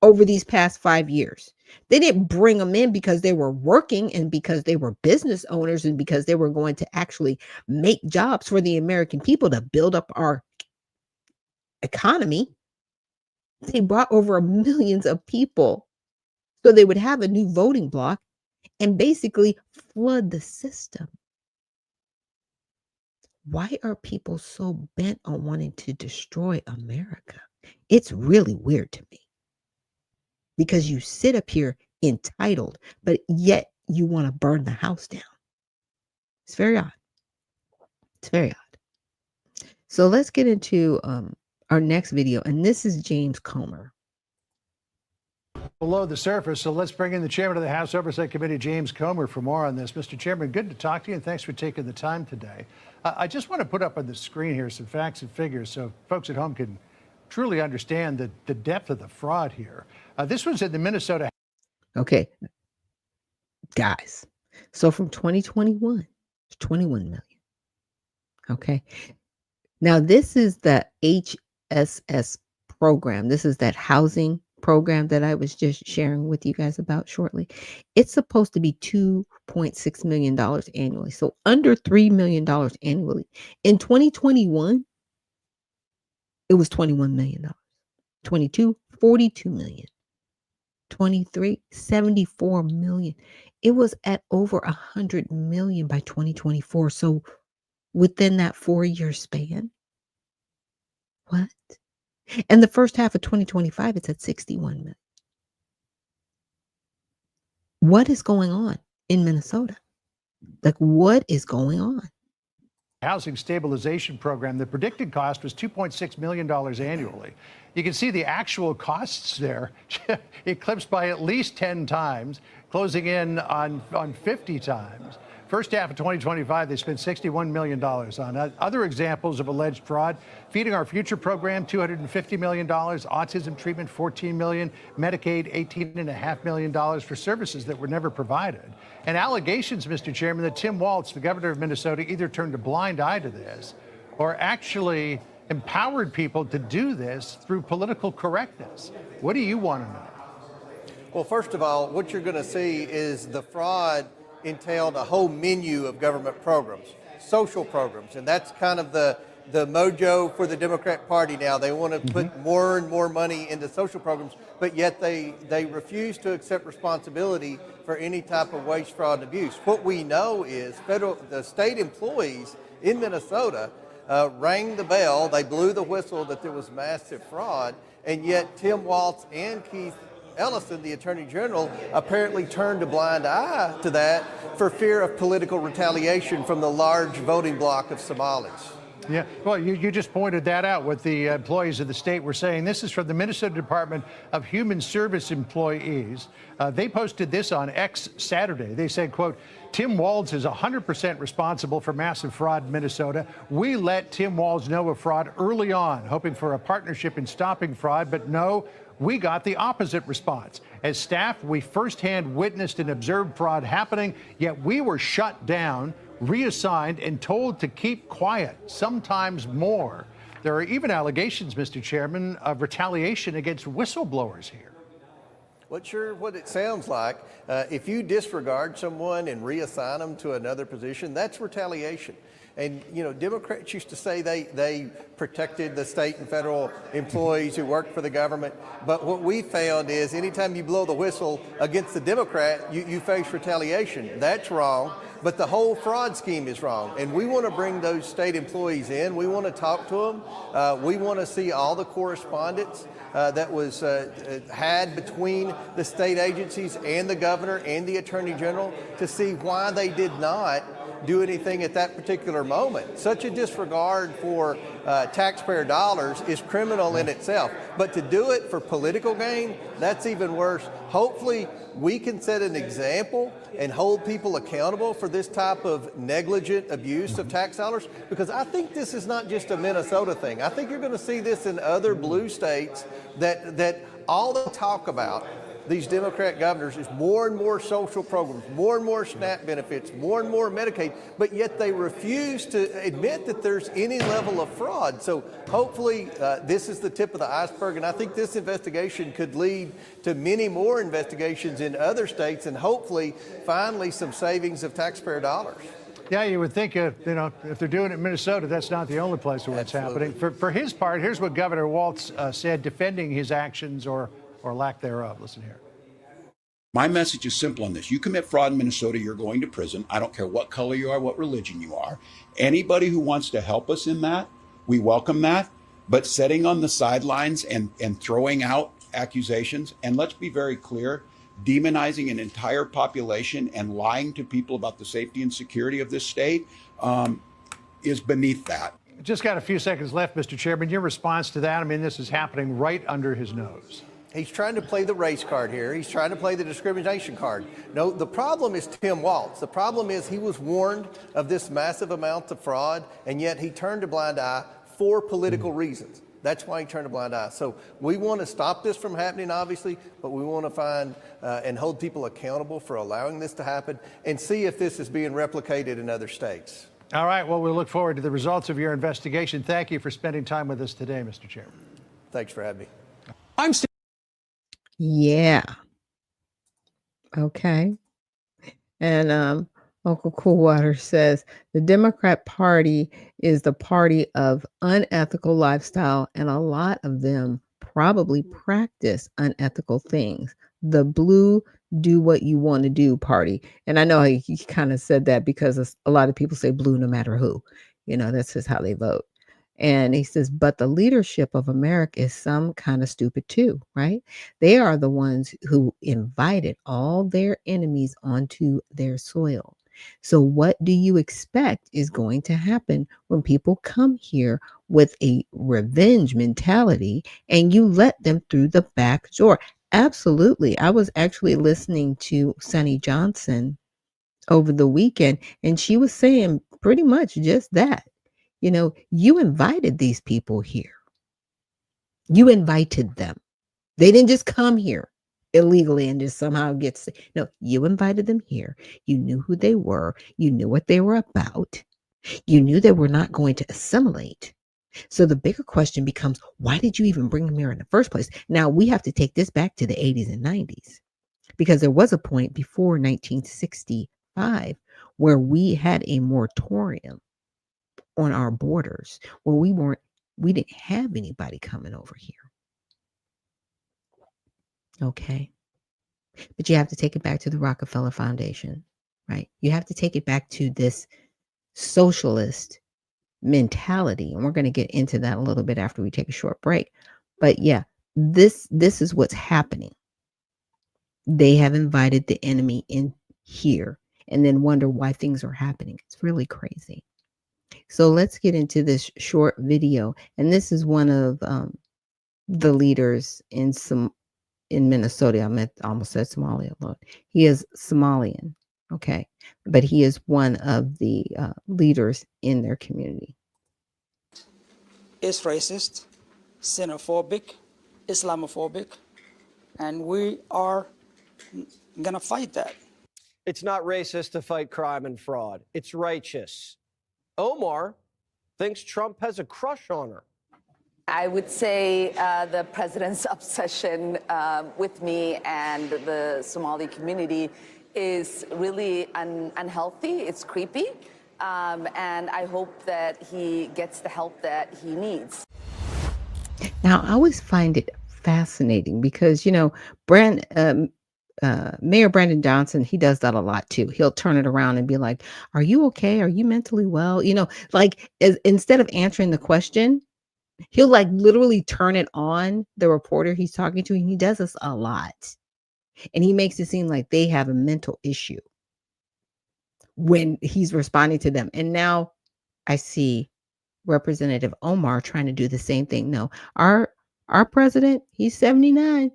over these past 5 years. They didn't bring them in because they were working and because they were business owners and because they were going to actually make jobs for the American people to build up our economy. They brought over millions of people so they would have a new voting bloc and basically flood the system. Why are people so bent on wanting to destroy America? It's really weird to me. Because you sit up here entitled, but yet you want to burn the house down. It's very odd. It's very odd. So let's get into our next video, and this is James Comer. Below the surface, so let's bring in the chairman of the House Oversight Committee, James Comer, for more on this. Mr. Chairman, good to talk to you, and thanks for taking the time today. I just want to put up on the screen here some facts and figures so folks at home can truly understand the depth of the fraud here. This was in the Minnesota. Okay, guys. So from 2021 to 21 million. Okay. Now this is the HSS program. This is that housing program that I was just sharing with you guys about shortly. It's supposed to be $2.6 million annually. So under $3 million annually. In 2021, it was $21 million. 22, $42 million. 23, $74 million. It was at over $100 million by 2024. So within that 4-year span, what? And the first half of 2025, it's at 61 million. What is going on in Minnesota? Like, what is going on? Housing stabilization program, the predicted cost was $2.6 million annually. You can see the actual costs there eclipsed by at least 10 times, closing in on 50 times. First half of 2025, they spent $61 million on other examples of alleged fraud. Feeding Our Future program, $250 million. Autism treatment, $14 million. Medicaid, $18.5 million for services that were never provided. And allegations, Mr. Chairman, that Tim Walz, the governor of Minnesota, either turned a blind eye to this or actually empowered people to do this through political correctness. What do you want to know? Well, first of all, what you're going to see is the fraud entailed a whole menu of government programs, social programs, and that's kind of the mojo for the Democrat Party now. They want to put more and more money into social programs, but yet they refuse to accept responsibility for any type of waste, fraud, and abuse. What we know is the state employees in Minnesota rang the bell, they blew the whistle that there was massive fraud, and yet Tim Walz and Keith Ellison, the Attorney General, apparently turned a blind eye to that for fear of political retaliation from the large voting bloc of Somalis. Yeah, well, you just pointed that out, what the employees of the state were saying. This is from the Minnesota Department of Human Service employees. They posted this on X Saturday. They said, quote, Tim Walz is 100% responsible for massive fraud in Minnesota. We let Tim Walz know of fraud early on, hoping for a partnership in stopping fraud, but no, we got the opposite response. As staff, we firsthand witnessed and observed fraud happening, yet we were shut down, reassigned, and told to keep quiet, sometimes more. There are even allegations, Mr. Chairman, of retaliation against whistleblowers here. Well, sure, what it sounds like. If you disregard someone and reassign them to another position, that's retaliation. And, you know, Democrats used to say they protected the state and federal employees who worked for the government. But what we found is anytime you blow the whistle against the Democrat, you face retaliation. That's wrong. But the whole fraud scheme is wrong. And we want to bring those state employees in. We want to talk to them. We want to see all the correspondence that was had between the state agencies and the governor and the attorney general to see why they did not do anything at that particular moment. Such a disregard for taxpayer dollars is criminal in itself. But to do it for political gain, that's even worse. Hopefully, we can set an example and hold people accountable for this type of negligent abuse of tax dollars, because I think this is not just a Minnesota thing. I think you're going to see this in other blue states that all they talk about, these Democrat governors, is more and more social programs, more and more SNAP benefits, more and more Medicaid, but yet they refuse to admit that there's any level of fraud. So hopefully this is the tip of the iceberg, and I think this investigation could lead to many more investigations in other states and hopefully finally some savings of taxpayer dollars. Yeah, you would think, you know, if they're doing it in Minnesota, that's not the only place where it's happening. For his part, here's what Governor Walz said, defending his actions or lack thereof. Listen here. My message is simple on this. You commit fraud in Minnesota, you're going to prison. I don't care what color you are, what religion you are. Anybody who wants to help us in that, we welcome that. But sitting on the sidelines and throwing out accusations, and let's be very clear, demonizing an entire population and lying to people about the safety and security of this state is beneath that. Just got a few seconds left, Mr. Chairman. Your response to that? I mean, this is happening right under his nose. He's trying to play the race card here. He's trying to play the discrimination card. No, the problem is Tim Walz. The problem is he was warned of this massive amount of fraud, and yet he turned a blind eye for political reasons. That's why he turned a blind eye. So we want to stop this from happening, obviously, but we want to find and hold people accountable for allowing this to happen and see if this is being replicated in other states. All right. Well, we look forward to the results of your investigation. Thank you for spending time with us today, Mr. Chairman. Thanks for having me. Yeah. Okay. And Uncle Coolwater says the Democrat Party is the party of unethical lifestyle, and a lot of them probably practice unethical things. The blue do what you want to do party. And I know he kind of said that because a lot of people say blue no matter who. You know, that's just how they vote. And he says, but the leadership of America is some kind of stupid too, right? They are the ones who invited all their enemies onto their soil. So what do you expect is going to happen when people come here with a revenge mentality and you let them through the back door? Absolutely. I was actually listening to Sonny Johnson over the weekend, and she was saying pretty much just that. You invited these people here. You invited them. They didn't just come here illegally and just somehow get. No, you invited them here. You knew who they were. You knew what they were about. You knew they were not going to assimilate. So the bigger question becomes, why did you even bring them here in the first place? Now, we have to take this back to the 80s and 90s, because there was a point before 1965 where we had a moratorium on our borders, where we didn't have anybody coming over here. Okay. But you have to take it back to the Rockefeller Foundation, right? You have to take it back to this socialist mentality. And we're going to get into that a little bit after we take a short break. But yeah, this is what's happening. They have invited the enemy in here and then wonder why things are happening. It's really crazy. So let's get into this short video. And this is one of the leaders in Minnesota. I almost said Somalia. Lord. He is Somalian. Okay. But he is one of the leaders in their community. Is racist, xenophobic, Islamophobic, and we are going to fight that. It's not racist to fight crime and fraud. It's righteous. Omar thinks Trump has a crush on her. I would say the president's obsession with me and the Somali community is really unhealthy. It's creepy. And I hope that he gets the help that he needs. Now, I always find it fascinating because, Mayor Brandon Johnson, he does that a lot too. He'll turn it around and be like, "Are you okay? Are you mentally well?" Instead of answering the question, he'll literally turn it on the reporter he's talking to. And he does this a lot. And he makes it seem like they have a mental issue when he's responding to them. And now I see Representative Omar trying to do the same thing. No, our president, he's 79.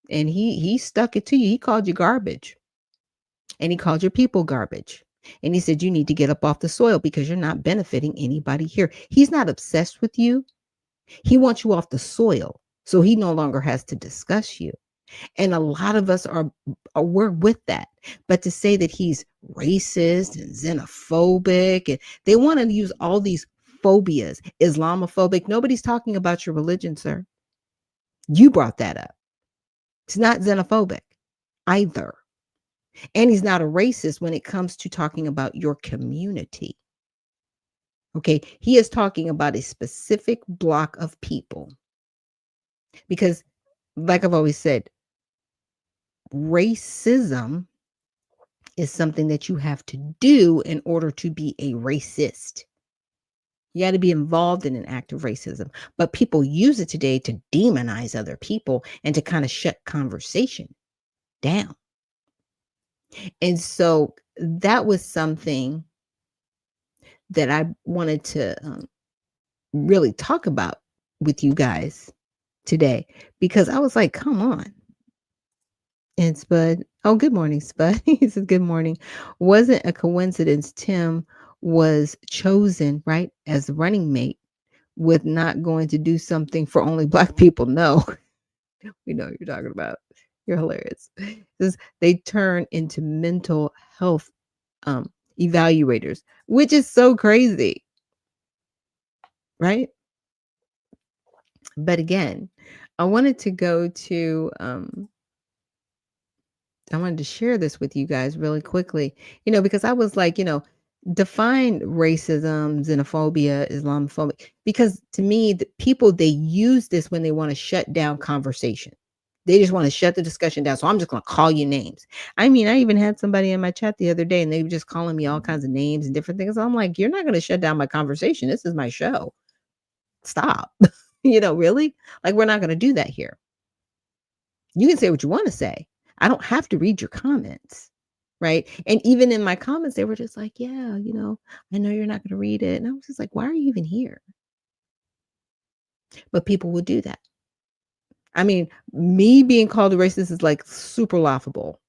And he stuck it to you. He called you garbage. And he called your people garbage. And he said, you need to get up off the soil because you're not benefiting anybody here. He's not obsessed with you. He wants you off the soil. So he no longer has to discuss you. And a lot of us we're with that. But to say that he's racist and xenophobic, and they want to use all these phobias, Islamophobic. Nobody's talking about your religion, sir. You brought that up. It's not xenophobic either. And he's not a racist when it comes to talking about your community. Okay, he is talking about a specific block of people. Because, like I've always said, racism is something that you have to do in order to be a racist. You got to be involved in an act of racism. But people use it today to demonize other people and to kind of shut conversation down. And so that was something that I wanted to really talk about with you guys today, because I was like, come on. And Spud, oh, good morning, Spud. He says, good morning. Wasn't a coincidence Tim was chosen, right, as the running mate with not going to do something for only Black people? No, we know what you're talking about. You're hilarious. They turn into mental health evaluators, which is so crazy, right? But again, I wanted to go to I wanted to share this with you guys really quickly, because I was like, define racism, xenophobia, Islamophobia, because to me, the people, they use this when they want to shut down conversation. They just want to shut the discussion down. So I'm just going to call you names. I mean, I even had somebody in my chat the other day and they were just calling me all kinds of names and different things. I'm like, you're not going to shut down my conversation. This is my show. Stop. Really? Like, we're not going to do that here. You can say what you want to say. I don't have to read your comments. Right. And even in my comments, they were just like, yeah, I know you're not going to read it. And I was just like, why are you even here? But people will do that. I mean, me being called a racist is like super laughable.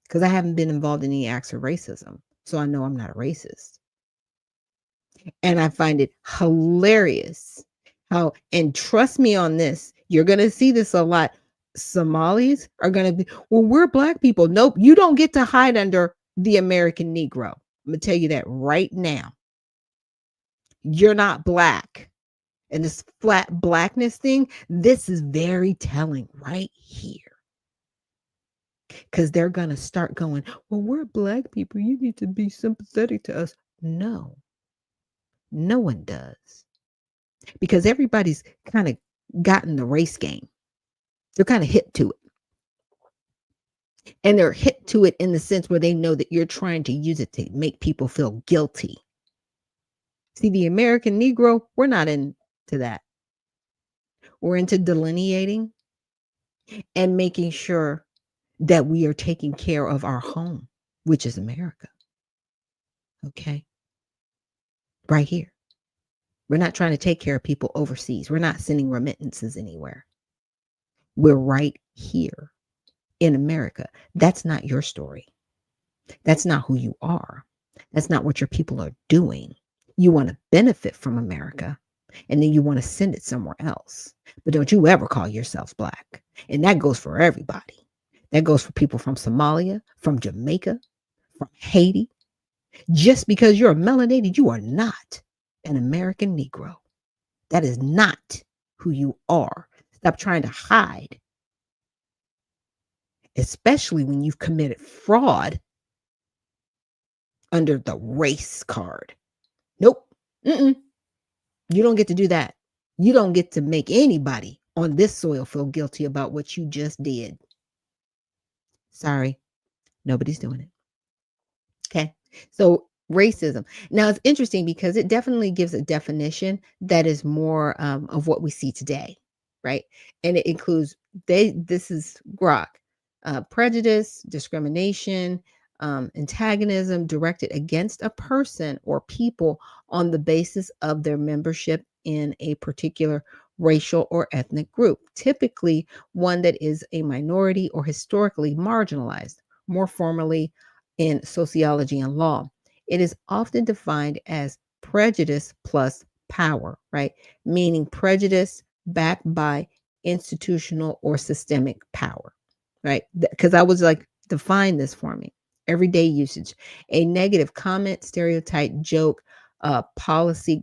because I haven't been involved in any acts of racism. So I know I'm not a racist. And I find it hilarious how, and trust me on this, you're going to see this a lot. Somalis are going to be, well, we're Black people. Nope, you don't get to hide under the American Negro. I'm going to tell you that right now. You're not Black. And this flat Blackness thing, this is very telling right here. Because they're going to start going, well, we're Black people. You need to be sympathetic to us. No, no one does. Because everybody's kind of gotten the race game. They're kind of hip to it. And they're hip to it in the sense where they know that you're trying to use it to make people feel guilty. See, the American Negro, we're not into that. We're into delineating and making sure that we are taking care of our home, which is America. Okay? Right here. We're not trying to take care of people overseas. We're not sending remittances anywhere. We're right here in America. That's not your story. That's not who you are. That's not what your people are doing. You want to benefit from America, and then you want to send it somewhere else. But don't you ever call yourselves Black. And that goes for everybody. That goes for people from Somalia, from Jamaica, from Haiti. Just because you're a melanated, you are not an American Negro. That is not who you are. Stop trying to hide, especially when you've committed fraud under the race card. Nope. You don't get to do that. You don't get to make anybody on this soil feel guilty about what you just did. Sorry, nobody's doing it. Okay. So racism. Now it's interesting because it definitely gives a definition that is more of what we see today, right? And it includes this is grok, prejudice, discrimination, antagonism directed against a person or people on the basis of their membership in a particular racial or ethnic group, typically one that is a minority or historically marginalized, more formally in sociology and law. It is often defined as prejudice plus power, right? Meaning prejudice backed by institutional or systemic power, right? Because I was like, define this for me. Everyday usage, a negative comment, stereotype, joke, policy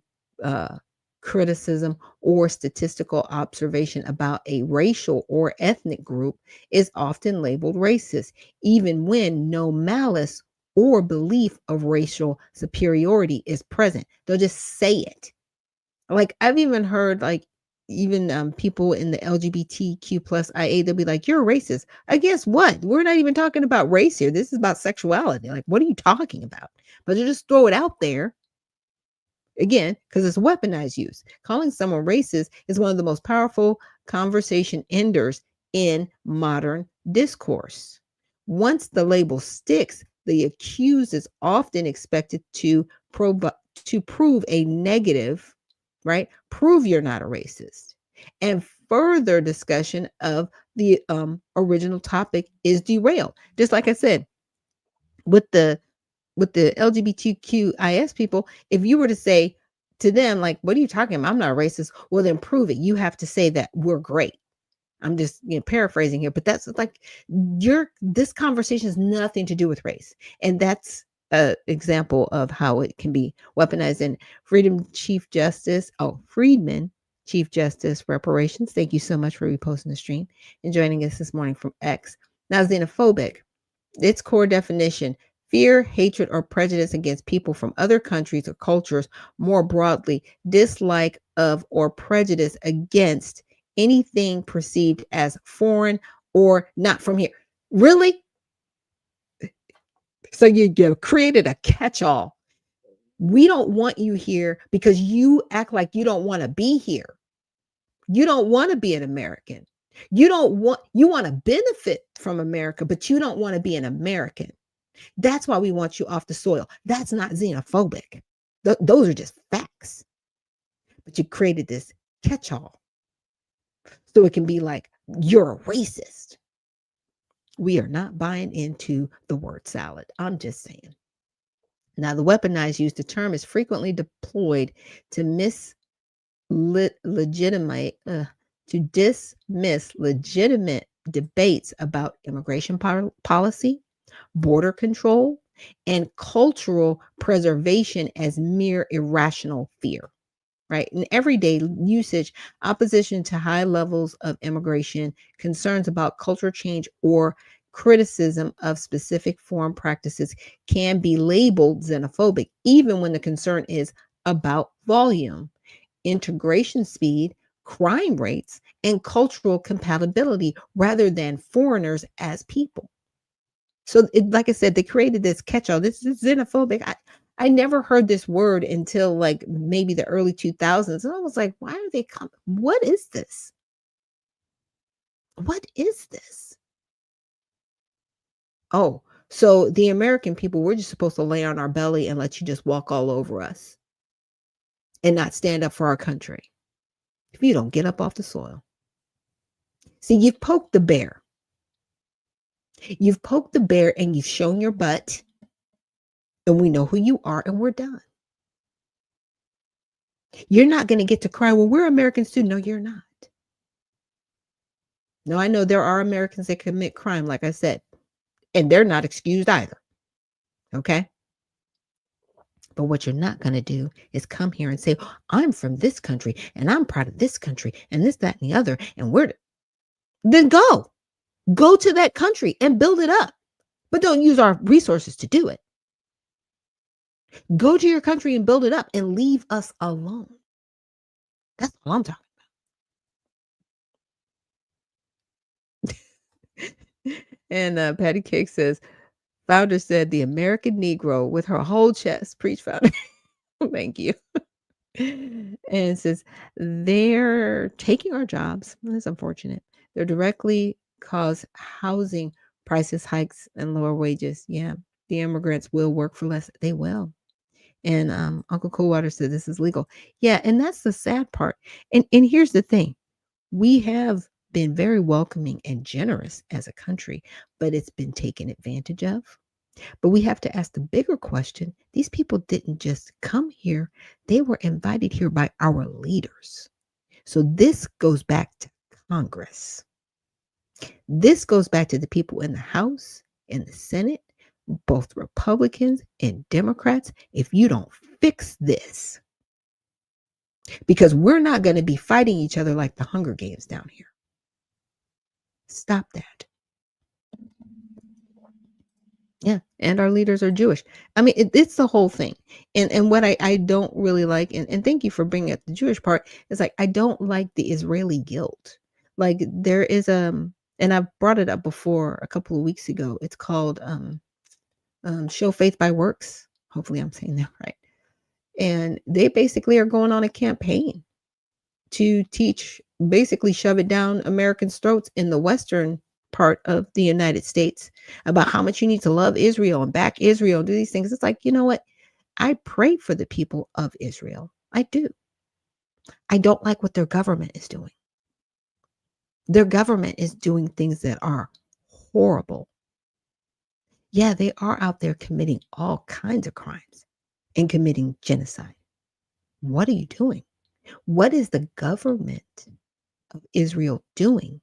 criticism, or statistical observation about a racial or ethnic group is often labeled racist, even when no malice or belief of racial superiority is present. They'll just say it. Like I've even heard even people in the LGBTQ plus IA, they'll be like, you're a racist. I guess what? We're not even talking about race here. This is about sexuality. Like, what are you talking about? But they just throw it out there. Again, because it's weaponized use. Calling someone racist is one of the most powerful conversation enders in modern discourse. Once the label sticks, the accused is often expected to prove a negative, right? Prove you're not a racist. And further discussion of the original topic is derailed. Just like I said, with the LGBTQIS people, if you were to say to them, like, what are you talking about? I'm not a racist. Well, then prove it. You have to say that we're great. I'm just paraphrasing here, but that's like this conversation has nothing to do with race. And that's an example of how it can be weaponized. And Freedman Chief Justice Reparations. Thank you so much for reposting the stream and joining us this morning from X. Now, xenophobic, its core definition: fear, hatred, or prejudice against people from other countries or cultures. More broadly, dislike of or prejudice against anything perceived as foreign or not from here. Really? So you created a catch-all. We don't want you here because you act like you don't want to be here. You don't want to be an American. You want to benefit from America, but you don't want to be an American. That's why we want you off the soil. That's not xenophobic. Those are just facts. But you created this catch-all. So it can be like, you're a racist. We are not buying into the word salad. I'm just saying. Now, the weaponized use, the term is frequently deployed to to dismiss legitimate debates about immigration policy, border control, and cultural preservation as mere irrational fear. Right? In everyday usage, opposition to high levels of immigration, concerns about cultural change, or criticism of specific foreign practices can be labeled xenophobic, even when the concern is about volume, integration speed, crime rates, and cultural compatibility rather than foreigners as people. So, like I said, they created this catch-all. This is xenophobic. I never heard this word until like maybe the early 2000s. And I was like, why are they coming? What is this? What is this? Oh, so the American people, we're just supposed to lay on our belly and let you just walk all over us and not stand up for our country if you don't get up off the soil. See, you've poked the bear. You've poked the bear and you've shown your butt, and we know who you are, and we're done. You're not going to get to cry, well, we're Americans too. No, you're not. No, I know there are Americans that commit crime, like I said, and they're not excused either. Okay? But what you're not going to do is come here and say, I'm from this country and I'm proud of this country and this, that, and the other. And then go to that country and build it up. But don't use our resources to do it. Go to your country and build it up and leave us alone. That's all I'm talking about. And Patty Cake says, founder said the American Negro with her whole chest. Preach, founder. Thank you. And it says they're taking our jobs. That's unfortunate. They're directly cause housing prices hikes and lower wages. Yeah, the immigrants will work for less. They will. And Uncle Coolwater said this is legal. Yeah, and that's the sad part. And here's the thing: we have been very welcoming and generous as a country, but it's been taken advantage of. But we have to ask the bigger question. These people didn't just come here, they were invited here by our leaders. So this goes back to Congress. This goes back to the people in the House, in the Senate, both Republicans and Democrats. If you don't fix this, because we're not going to be fighting each other like the Hunger Games down here. Stop that. Yeah, and our leaders are Jewish. I mean, it's the whole thing. And what I don't really like, and thank you for bringing up the Jewish part, is like I don't like the Israeli guilt. Like there is and I've brought it up before a couple of weeks ago. It's called Show Faith by Works. Hopefully I'm saying that right. And they basically are going on a campaign to teach, basically shove it down Americans' throats in the Western part of the United States about how much you need to love Israel and back Israel and do these things. It's like, you know what? I pray for the people of Israel. I do. I don't like what their government is doing. Their government is doing things that are horrible. Yeah, they are out there committing all kinds of crimes and committing genocide. What are you doing? What is the government of Israel doing?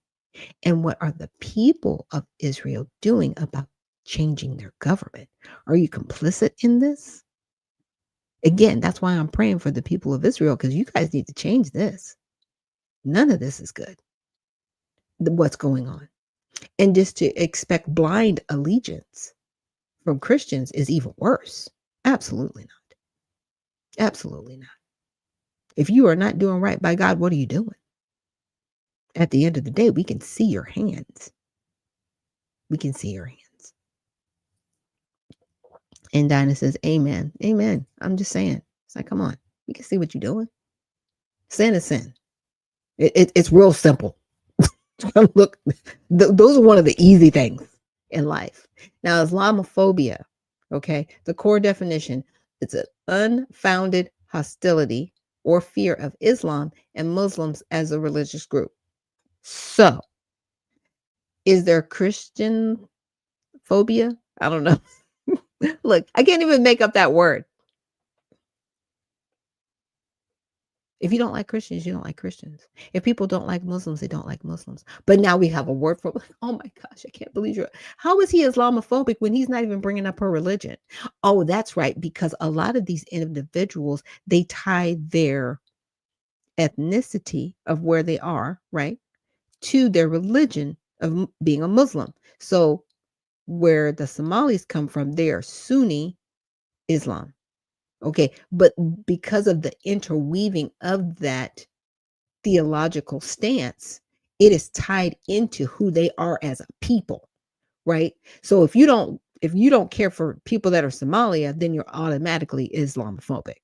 And what are the people of Israel doing about changing their government? Are you complicit in this? Again, that's why I'm praying for the people of Israel, because you guys need to change this. None of this is good, what's going on. And just to expect blind allegiance from Christians is even worse. Absolutely not. Absolutely not. If you are not doing right by God, what are you doing? At the end of the day, we can see your hands. We can see your hands. And Dinah says, amen. Amen. I'm just saying. It's like, come on. We can see what you're doing. Sin is sin. It's real simple. Look, those are one of the easy things in life. Now, Islamophobia, okay, the core definition, it's an unfounded hostility or fear of Islam and Muslims as a religious group. So, Is there Christian phobia? I don't know. Look, I can't even make up that word. If you don't like Christians, you don't like Christians. If people don't like Muslims, they don't like Muslims. But now we have a word for, oh my gosh, I can't believe how is he Islamophobic when he's not even bringing up her religion? Oh, that's right, because a lot of these individuals, they tie their ethnicity of where they are, right, to their religion of being a Muslim. So where the Somalis come from, they are Sunni Islam. Okay, but because of the interweaving of that theological stance, it is tied into who they are as a people, right? So if you don't care for people that are Somalia, then you're automatically Islamophobic.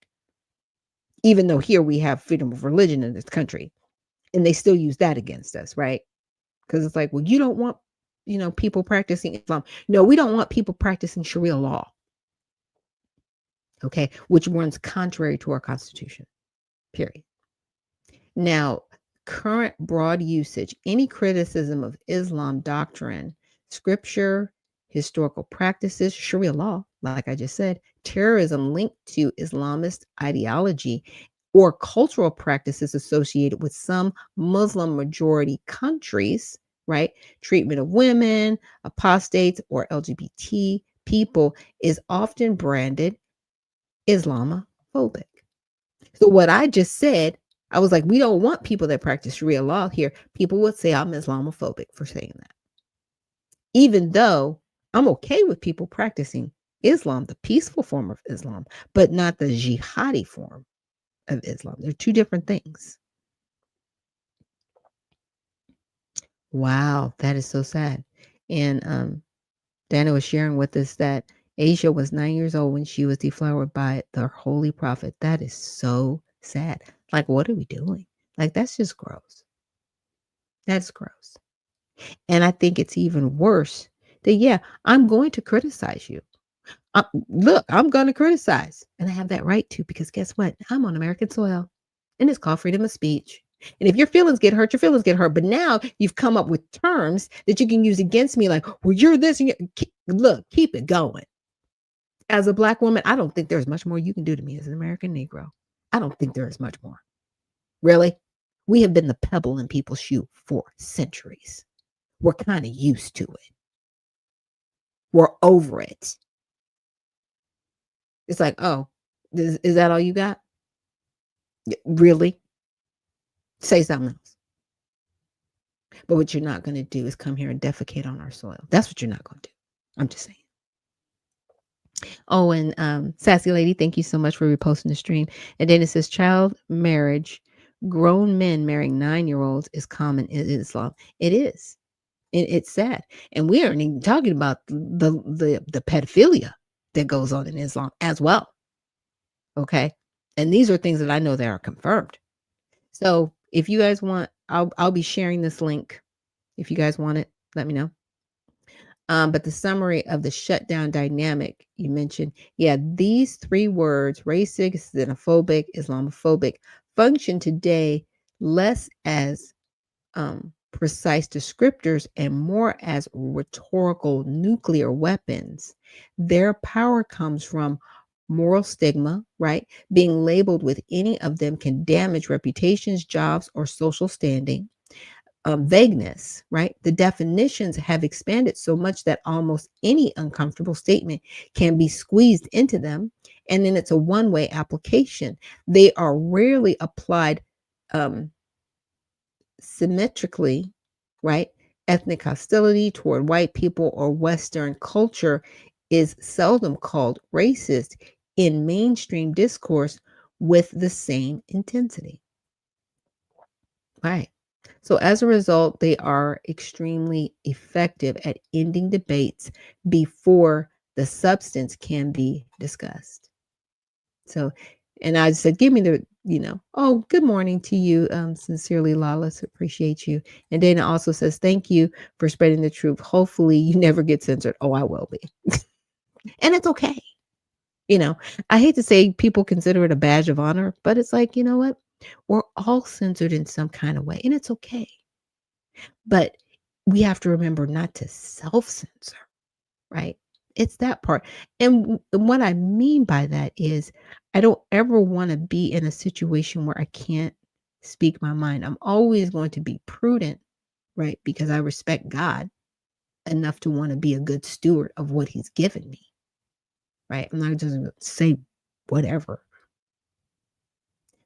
Even though here we have freedom of religion in this country, and they still use that against us, right? Because it's like, well, you don't want, people practicing Islam. No, we don't want people practicing Sharia law. Okay, which runs contrary to our Constitution. Period. Now, current broad usage, any criticism of Islam doctrine, scripture, historical practices, Sharia law, like I just said, terrorism linked to Islamist ideology, or cultural practices associated with some Muslim majority countries, right? Treatment of women, apostates, or LGBT people is often branded Islamophobic. So what I just said, I was like, we don't want people that practice Sharia law here. People would say I'm Islamophobic for saying that. Even though I'm okay with people practicing Islam, the peaceful form of Islam, but not the jihadi form of Islam. They're two different things. Wow, that is so sad. And Dana was sharing with us that Asia was 9 years old when she was deflowered by the Holy Prophet. That is so sad. Like, what are we doing? Like, that's just gross. That's gross. And I think it's even worse that, yeah, I'm going to criticize you. Look, I'm going to criticize. And I have that right to, because guess what? I'm on American soil. And it's called freedom of speech. And if your feelings get hurt, your feelings get hurt. But now you've come up with terms that you can use against me, like, well, you're this. And look, keep it going. As a Black woman, I don't think there's much more you can do to me as an American Negro. I don't think there is much more. Really? We have been the pebble in people's shoe for centuries. We're kind of used to it. We're over it. It's like, oh, is that all you got? Really? Say something else. But what you're not going to do is come here and defecate on our soil. That's what you're not going to do. I'm just saying. Oh, and Sassy Lady, thank you so much for reposting the stream. And then it says child marriage, grown men marrying 9-year-olds is common in Islam. It is. It's sad. And we aren't even talking about the pedophilia that goes on in Islam as well. Okay. And these are things that I know that are confirmed. So if you guys want, I'll be sharing this link. If you guys want it, let me know. But the summary of the shutdown dynamic you mentioned, yeah, these 3 words, racist, xenophobic, Islamophobic, function today less as precise descriptors and more as rhetorical nuclear weapons. Their power comes from moral stigma, right? Being labeled with any of them can damage reputations, jobs, or social standing. Vagueness, right? The definitions have expanded so much that almost any uncomfortable statement can be squeezed into them. And then it's a one-way application. They are rarely applied symmetrically, right? Ethnic hostility toward white people or Western culture is seldom called racist in mainstream discourse with the same intensity. Right. So as a result, they are extremely effective at ending debates before the substance can be discussed. So, and I said, give me the, oh, good morning to you. Sincerely, Lawless, appreciate you. And Dana also says, thank you for spreading the truth. Hopefully you never get censored. Oh, I will be. And it's okay. I hate to say people consider it a badge of honor, but it's like, you know what? We're all censored in some kind of way, and it's okay. But we have to remember not to self-censor, right? It's that part. And what I mean by that is I don't ever want to be in a situation where I can't speak my mind. I'm always going to be prudent, right? Because I respect God enough to want to be a good steward of what he's given me, right? I'm not just going to say whatever.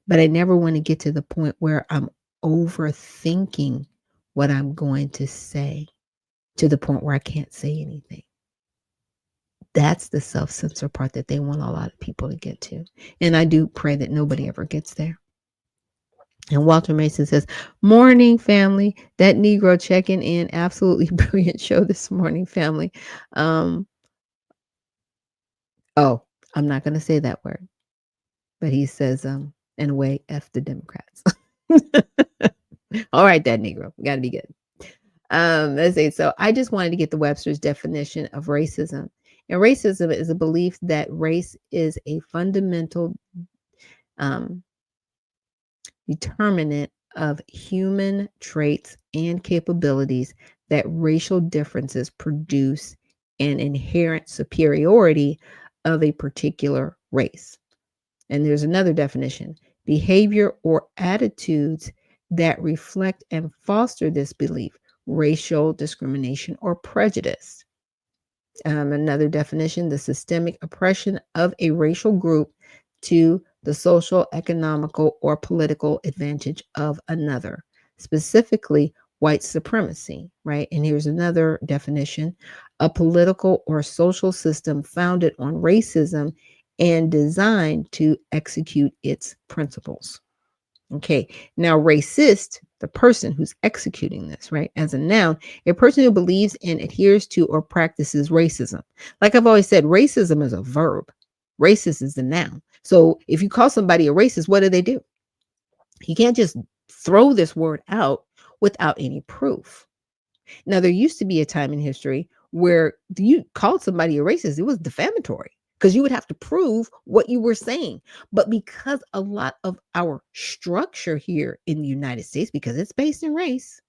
But I never want to get to the point where I'm overthinking what I'm going to say to the point where I can't say anything. That's the self-censor part that they want a lot of people to get to. And I do pray that nobody ever gets there. And Walter Mason says, morning, family. That Negro checking in. Absolutely brilliant show this morning, family. Oh, I'm not going to say that word. But he says, in a way, F the Democrats. All right, that Negro. Got to be good. Let's see. So I just wanted to get the Webster's definition of racism. And racism is a belief that race is a fundamental determinant of human traits and capabilities, that racial differences produce an inherent superiority of a particular race. And there's another definition: behavior or attitudes that reflect and foster this belief, racial discrimination or prejudice. Another definition: the systemic oppression of a racial group to the social, economical, or political advantage of another, specifically white supremacy, right? And here's another definition: a political or social system founded on racism and designed to execute its principles. Okay, now racist, the person who's executing this, right? As a noun, a person who believes and adheres to or practices racism. Like I've always said, racism is a verb. Racist is the noun. So if you call somebody a racist, what do? You can't just throw this word out without any proof. Now, there used to be a time in history where you called somebody a racist, it was defamatory, because you would have to prove what you were saying. But because a lot of our structure here in the United States, because it's based in race,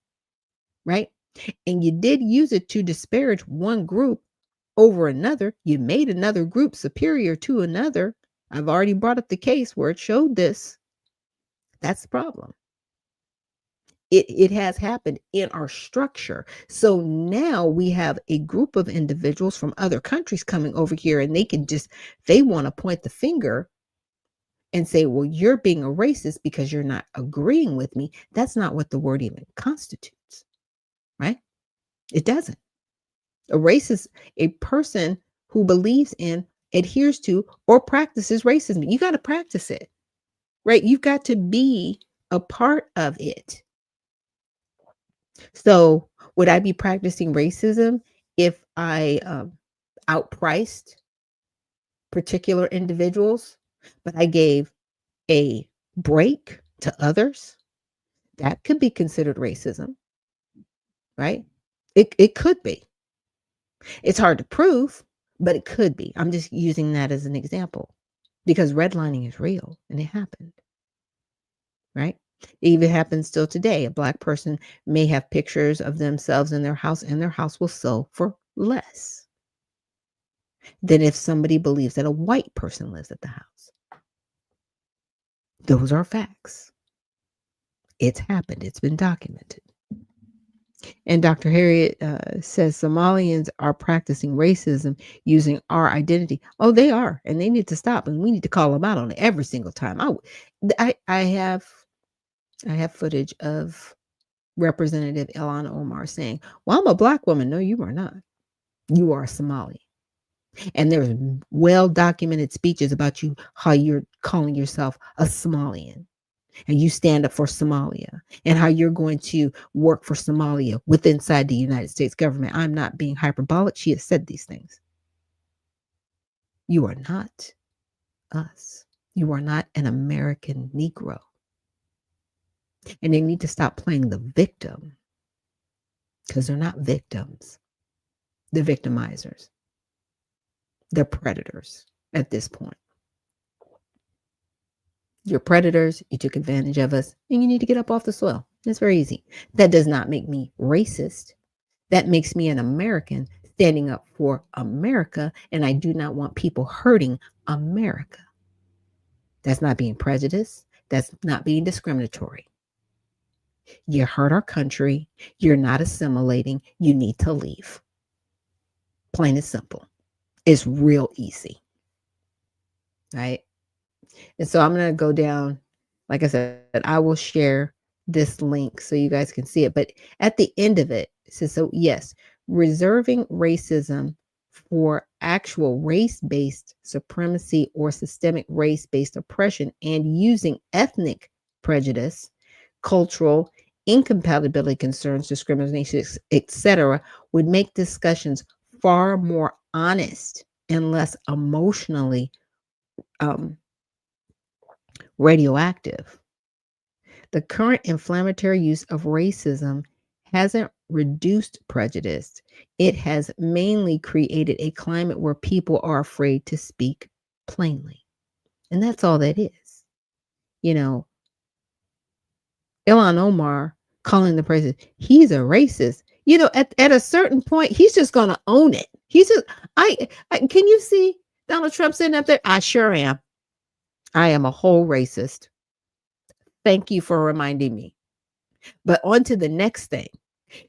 right? And you did use it to disparage one group over another, you made another group superior to another. I've already brought up the case where it showed this. That's the problem. It has happened in our structure. So now we have a group of individuals from other countries coming over here, and they want to point the finger and say, well, you're being a racist because you're not agreeing with me. That's not what the word even constitutes, right? It doesn't. A racist, a person who believes in, adheres to, or practices racism. You got to practice it, right? You've got to be a part of it. So would I be practicing racism if I outpriced particular individuals, but I gave a break to others? That could be considered racism, right? It could be. It's hard to prove, but it could be. I'm just using that as an example because redlining is real and it happened, right? It even happens still today. A Black person may have pictures of themselves in their house, and their house will sell for less than if somebody believes that a white person lives at the house. Those are facts. It's happened. It's been documented. And Dr. Harriet says Somalians are practicing racism using our identity. Oh, they are, and they need to stop, and we need to call them out on it every single time. I have footage of Representative Ilhan Omar saying, well, I'm a Black woman. No, you are not. You are Somali. And there's well-documented speeches about you, how you're calling yourself a Somalian. And you stand up for Somalia and how you're going to work for Somalia inside the United States government. I'm not being hyperbolic. She has said these things. You are not us. You are not an American Negro. And they need to stop playing the victim, because they're not victims. They're victimizers. They're predators at this point. You're predators. You took advantage of us, and you need to get up off the soil. It's very easy. That does not make me racist. That makes me an American standing up for America, and I do not want people hurting America. That's not being prejudiced. That's not being discriminatory. You hurt our country. You're not assimilating. You need to leave. Plain and simple. It's real easy. Right? And so I'm going to go down. Like I said, I will share this link so you guys can see it. But at the end of it, it says, so yes, reserving racism for actual race-based supremacy or systemic race-based oppression and using ethnic prejudice, cultural incompatibility concerns, discrimination, etc., would make discussions far more honest and less emotionally radioactive. The current inflammatory use of racism hasn't reduced prejudice. It has mainly created a climate where people are afraid to speak plainly. And that's all that is. You know, Ilhan Omar calling the president, he's a racist. You know, at a certain point, he's just going to own it. He's just, can you see Donald Trump sitting up there? I sure am. I am a whole racist. Thank you for reminding me. But on to the next thing.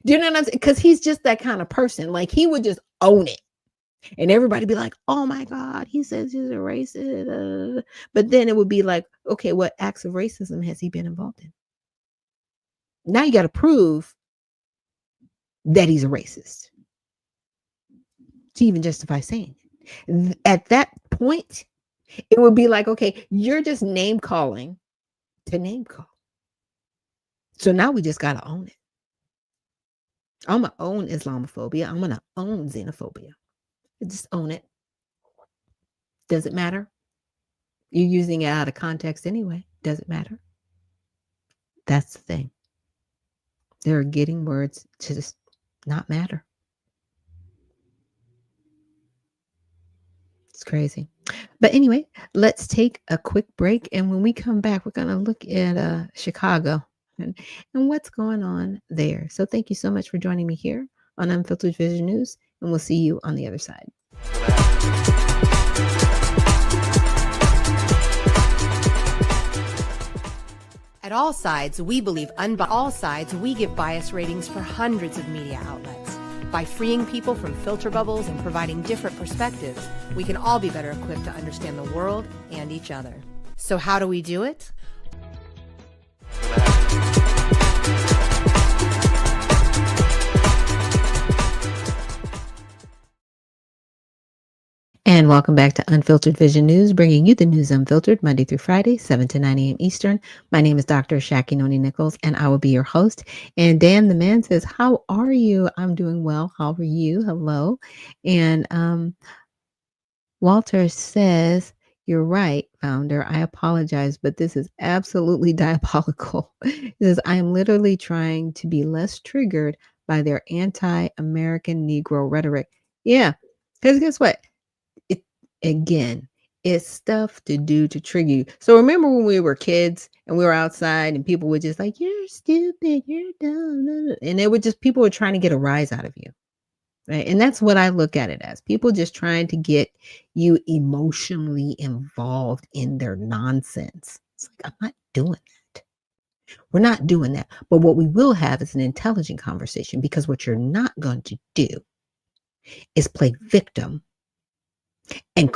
Do you know what I'm saying? Because he's just that kind of person. Like, he would just own it. And everybody be like, oh my God, he says he's a racist. But then it would be like, okay, what acts of racism has he been involved in? Now you got to prove that he's a racist to even justify saying it. At that point, it would be like, okay, you're just name calling to name call. So now we just got to own it. I'm going to own Islamophobia. I'm going to own xenophobia. Just own it. Does it matter? You're using it out of context anyway. Does it matter? That's the thing. They're getting words to just not matter. It's crazy. But anyway, let's take a quick break. And when we come back, we're going to look at Chicago and what's going on there. So thank you so much for joining me here on Unfiltered Vision News. And we'll see you on the other side. At All Sides, we believe all sides, we give bias ratings for hundreds of media outlets. By freeing people from filter bubbles and providing different perspectives, we can all be better equipped to understand the world and each other. So how do we do it? And welcome back to Unfiltered Vision News, bringing you the news unfiltered Monday through Friday, 7 to 9 a.m. Eastern. My name is Dr. Ashaki Noni Nichols, and I will be your host. And Dan the man says, how are you? I'm doing well. How are you? Hello. And Walter says, you're right, founder. I apologize, but this is absolutely diabolical. He says, I am literally trying to be less triggered by their anti-American Negro rhetoric. Yeah, because guess what? Again, it's stuff to do to trigger you. So remember when we were kids and we were outside and people were just like, you're stupid, you're dumb. And it would just, people were trying to get a rise out of you. Right? And that's what I look at it as. People just trying to get you emotionally involved in their nonsense. It's like, I'm not doing that. We're not doing that. But what we will have is an intelligent conversation, because what you're not going to do is play victim and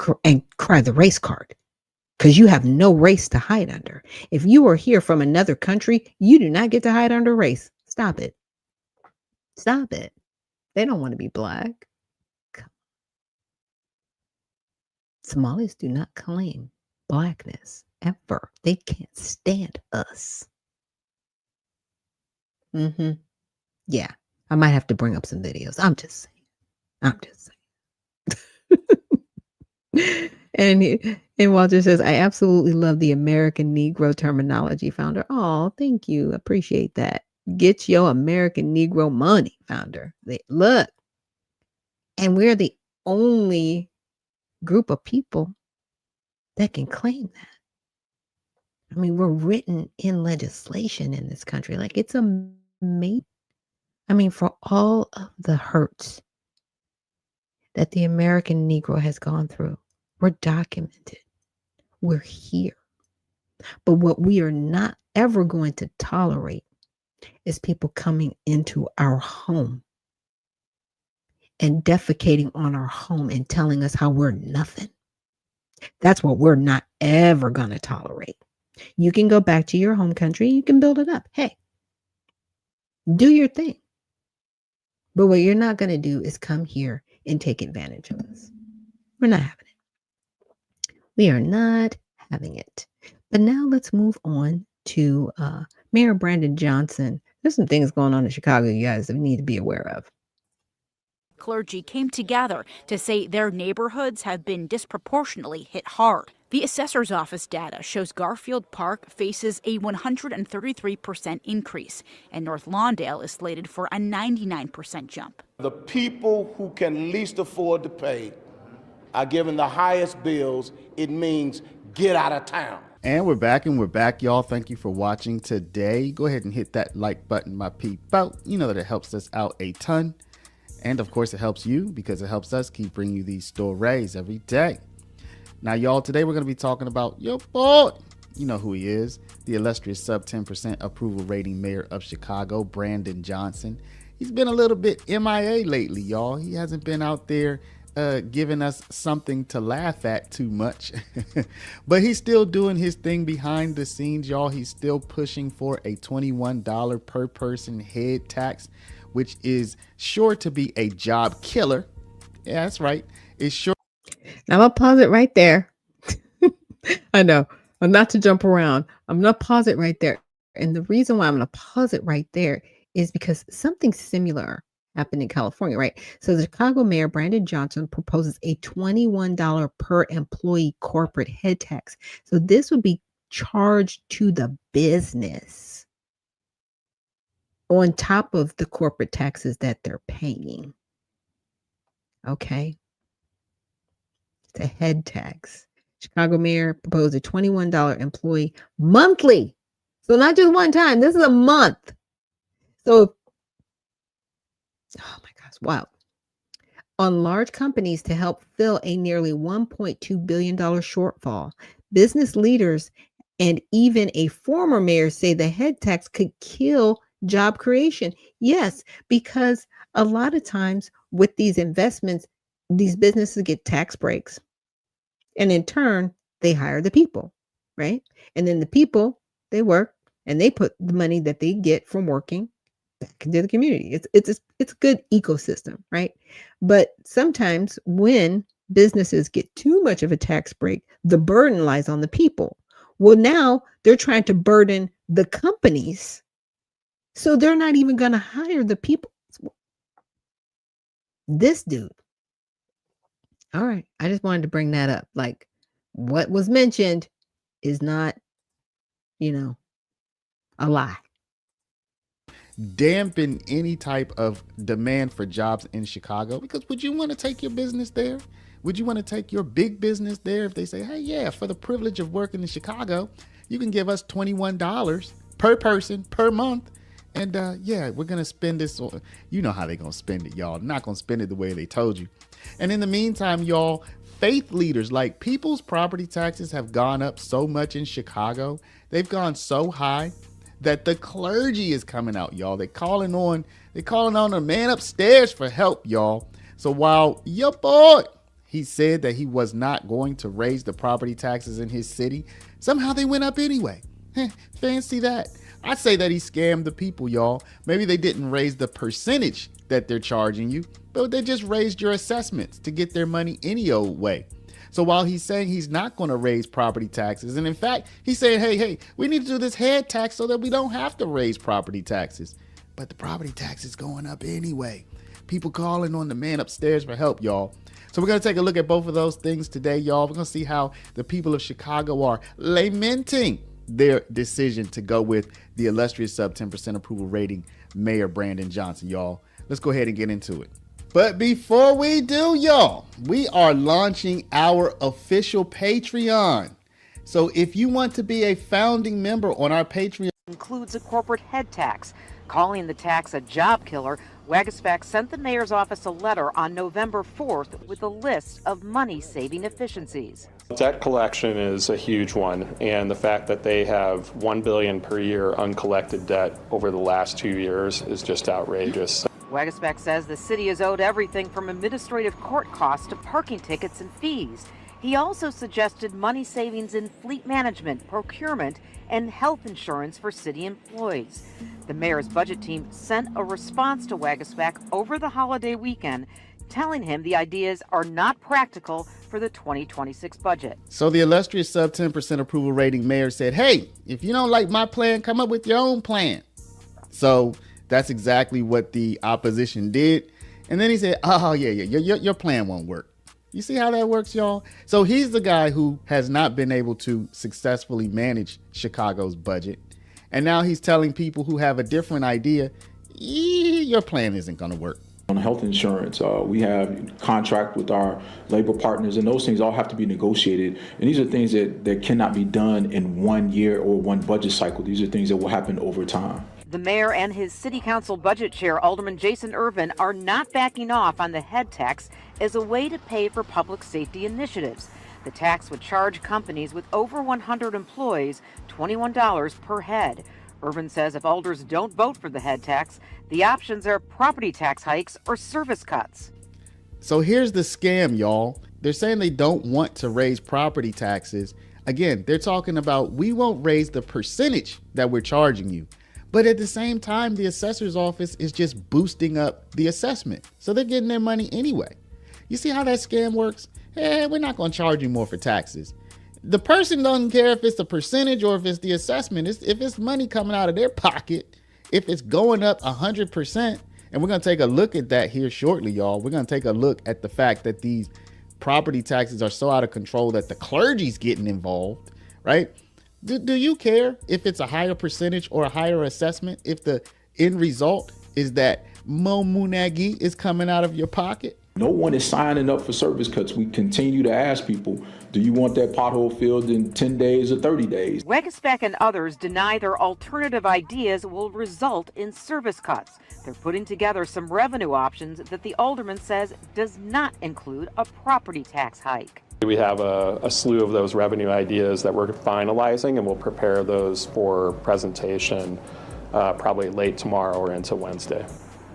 cry the race card, because you have no race to hide under. If you are here from another country, you do not get to hide under race. Stop it. Stop it. They don't want to be Black. Somalis do not claim Blackness ever. They can't stand us. Yeah, I might have to bring up some videos. I'm just saying. And Walter says, I absolutely love the American Negro terminology, founder. Oh, thank you. Appreciate that. Get your American Negro money, founder. Look. And we're the only group of people that can claim that. I mean, we're written in legislation in this country. Like, it's amazing. I mean, for all of the hurts that the American Negro has gone through, we're documented. We're here. But what we are not ever going to tolerate is people coming into our home and defecating on our home and telling us how we're nothing. That's what we're not ever going to tolerate. You can go back to your home country, you can build it up. Hey, do your thing. But what you're not going to do is come here and take advantage of us. We're not having it. We are not having it. But now let's move on to Mayor Brandon Johnson. There's some things going on in Chicago, you guys, that we need to be aware of. Clergy came together to say their neighborhoods have been disproportionately hit hard. The assessor's office data shows Garfield Park faces a 133% increase, and North Lawndale is slated for a 99% jump. The people who can least afford to pay are given the highest bills. It means get out of town. And we're back, y'all. Thank you for watching today. Go ahead and hit that like button, my people. You know that it helps us out a ton. And of course, it helps you because it helps us keep bringing you these stories every day. Now, y'all, today we're going to be talking about your boy. You know who he is, the illustrious sub 10% approval rating mayor of Chicago, Brandon Johnson. He's been a little bit MIA lately, y'all. He hasn't been out there giving us something to laugh at too much. But he's still doing his thing behind the scenes, y'all. He's still pushing for a $21 per person head tax, which is sure to be a job killer. Yeah, that's right. It's sure. Now, I'm going to pause it right there. I know. Not to jump around. I'm going to pause it right there. And the reason why I'm going to pause it right there is because something similar happened in California, right? So the Chicago Mayor, Brandon Johnson, proposes a $21 per employee corporate head tax. So this would be charged to the business on top of the corporate taxes that they're paying. Okay. It's a head tax. Chicago Mayor proposed a $21 employee monthly. So not just one time. This is a month. So, oh my gosh, wow. On large companies to help fill a nearly $1.2 billion shortfall. Business leaders and even a former mayor say the head tax could kill job creation. Yes, because a lot of times with these investments, these businesses get tax breaks. And in turn, they hire the people, right? And then the people, they work and they put the money that they get from working back into the community. It's a good ecosystem, right? But sometimes when businesses get too much of a tax break, the burden lies on the people. Well, now they're trying to burden the companies. So they're not even going to hire the people. This dude. All right. I just wanted to bring that up. Like what was mentioned is not, a lie. Dampen any type of demand for jobs in Chicago, because would you want to take your business there? Would you want to take your big business there if they say, hey, yeah, for the privilege of working in Chicago, you can give us $21 per person per month. And yeah, we're going to spend this. You know how they're going to spend it, y'all. Not going to spend it the way they told you. And in the meantime, y'all, faith leaders, like people's property taxes have gone up so much in Chicago. They've gone so high that the clergy is coming out, y'all. They're calling on a man upstairs for help, y'all. So while your boy, he said that he was not going to raise the property taxes in his city, somehow they went up anyway. Fancy that. I'd say that he scammed the people, y'all. Maybe they didn't raise the percentage that they're charging you, but they just raised your assessments to get their money any old way. So while he's saying he's not going to raise property taxes, and in fact, he's saying, hey, we need to do this head tax so that we don't have to raise property taxes. But the property tax is going up anyway. People calling on the man upstairs for help, y'all. So we're going to take a look at both of those things today, y'all. We're going to see how the people of Chicago are lamenting their decision to go with the illustrious sub 10% approval rating Mayor Brandon Johnson, y'all. Let's go ahead and get into it. But before we do, y'all, we are launching our official Patreon. So if you want to be a founding member on our Patreon, includes a corporate head tax. Calling the tax a job killer, Waguespack sent the mayor's office a letter on November 4th with a list of money-saving efficiencies. Debt collection is a huge one, and the fact that they have $1 billion per year uncollected debt over the last 2 years is just outrageous. Waguespack says the city is owed everything from administrative court costs to parking tickets and fees. He also suggested money savings in fleet management, procurement, and health insurance for city employees. The mayor's budget team sent a response to Waguespack over the holiday weekend, telling him the ideas are not practical for the 2026 budget. So the illustrious sub 10% approval rating mayor said, hey, if you don't like my plan, come up with your own plan. So that's exactly what the opposition did. And then he said, oh, yeah, your plan won't work. You see how that works, y'all? So he's the guy who has not been able to successfully manage Chicago's budget. And now he's telling people who have a different idea, your plan isn't going to work. On health insurance, we have contract with our labor partners, and those things all have to be negotiated. And these are things that cannot be done in 1 year or one budget cycle. These are things that will happen over time. The mayor and his city council budget chair, Alderman Jason Irvin, are not backing off on the head tax as a way to pay for public safety initiatives. The tax would charge companies with over 100 employees $21 per head. Irvin says if alders don't vote for the head tax, the options are property tax hikes or service cuts. So here's the scam, y'all. They're saying they don't want to raise property taxes. Again, they're talking about we won't raise the percentage that we're charging you. But at the same time, the assessor's office is just boosting up the assessment. So they're getting their money anyway. You see how that scam works? Hey, we're not going to charge you more for taxes. The person doesn't care if it's the percentage or if it's the assessment. If it's money coming out of their pocket, if it's going up 100%, and we're going to take a look at that here shortly, y'all. We're going to take a look at the fact that these property taxes are so out of control that the clergy's getting involved, right? Do you care if it's a higher percentage or a higher assessment if the end result is that Mo Munagi is coming out of your pocket? No one is signing up for service cuts. We continue to ask people, do you want that pothole filled in 10 days or 30 days? Waguespack and others deny their alternative ideas will result in service cuts. They're putting together some revenue options that the alderman says does not include a property tax hike. We have a slew of those revenue ideas that we're finalizing, and we'll prepare those for presentation probably late tomorrow or into Wednesday.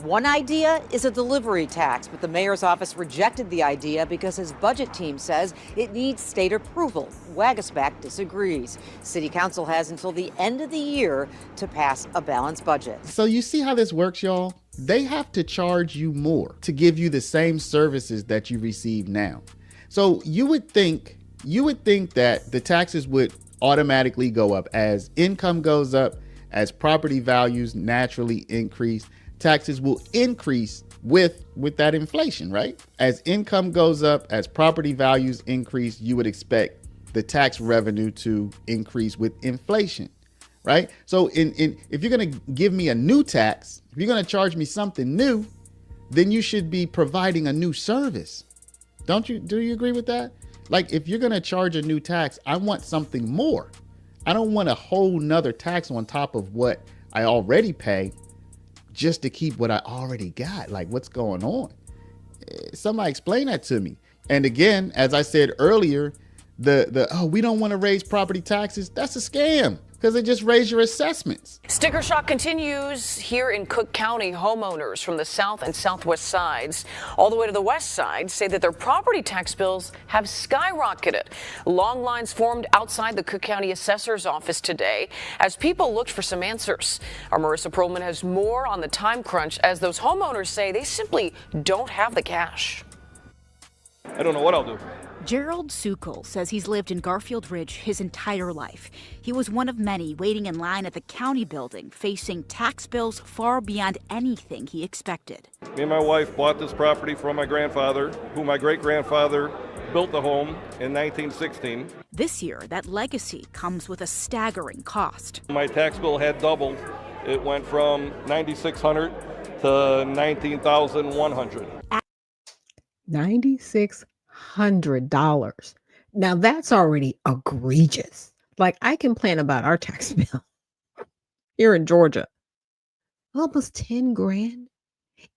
One idea is a delivery tax, but the mayor's office rejected the idea because his budget team says it needs state approval. Waguespack disagrees. City council has until the end of the year to pass a balanced budget. So you see how this works, y'all? They have to charge you more to give you the same services that you receive now. So you would think that the taxes would automatically go up as income goes up, as property values naturally increase. Taxes will increase with that inflation, right? As income goes up, as property values increase, you would expect the tax revenue to increase with inflation, right? So if you're going to give me a new tax, if you're going to charge me something new, then you should be providing a new service. Do you agree with that? Like, if you're going to charge a new tax, I want something more. I don't want a whole nother tax on top of what I already pay just to keep what I already got. Like, what's going on? Somebody explain that to me. And again, as I said earlier, we don't want to raise property taxes. That's a scam because they just raise your assessments. Sticker shock continues here in Cook County. Homeowners from the south and southwest sides, all the way to the west side, say that their property tax bills have skyrocketed. Long lines formed outside the Cook County Assessor's office today as people looked for some answers. Our Marissa Perlman has more on the time crunch as those homeowners say they simply don't have the cash. I don't know what I'll do. Gerald Sukol says he's lived in Garfield Ridge his entire life. He was one of many waiting in line at the county building, facing tax bills far beyond anything he expected. Me and my wife bought this property from my grandfather, who my great-grandfather built the home in 1916. This year, that legacy comes with a staggering cost. My tax bill had doubled. It went from $9,600 to $19,100. $9,600. Now that's already egregious. Like, I complain about our tax bill here in Georgia. Almost 10 grand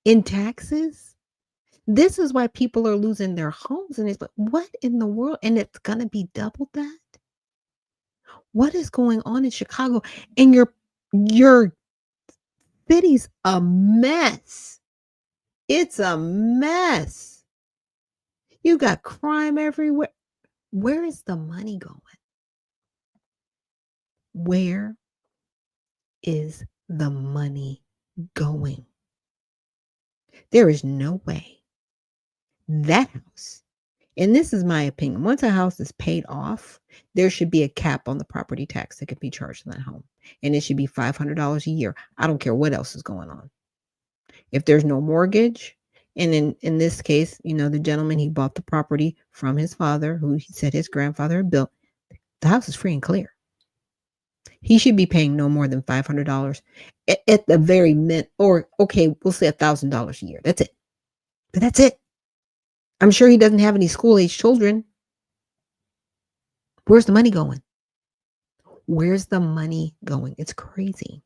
in taxes. This is why people are losing their homes, and it's like, what in the world? And it's gonna be double that? What is going on in Chicago? And your city's a mess. It's a mess. You got crime everywhere. Where is the money going? Where is the money going? There is no way that house, and this is my opinion, once a house is paid off, there should be a cap on the property tax that could be charged on that home. And it should be $500 a year. I don't care what else is going on. If there's no mortgage, and in this case, the gentleman, he bought the property from his father, who he said his grandfather had built, the house is free and clear. He should be paying no more than $500 at the very mint, or okay, we'll say $1,000 a year. That's it. But that's it. I'm sure he doesn't have any school-age children. Where's the money going? Where's the money going? It's crazy.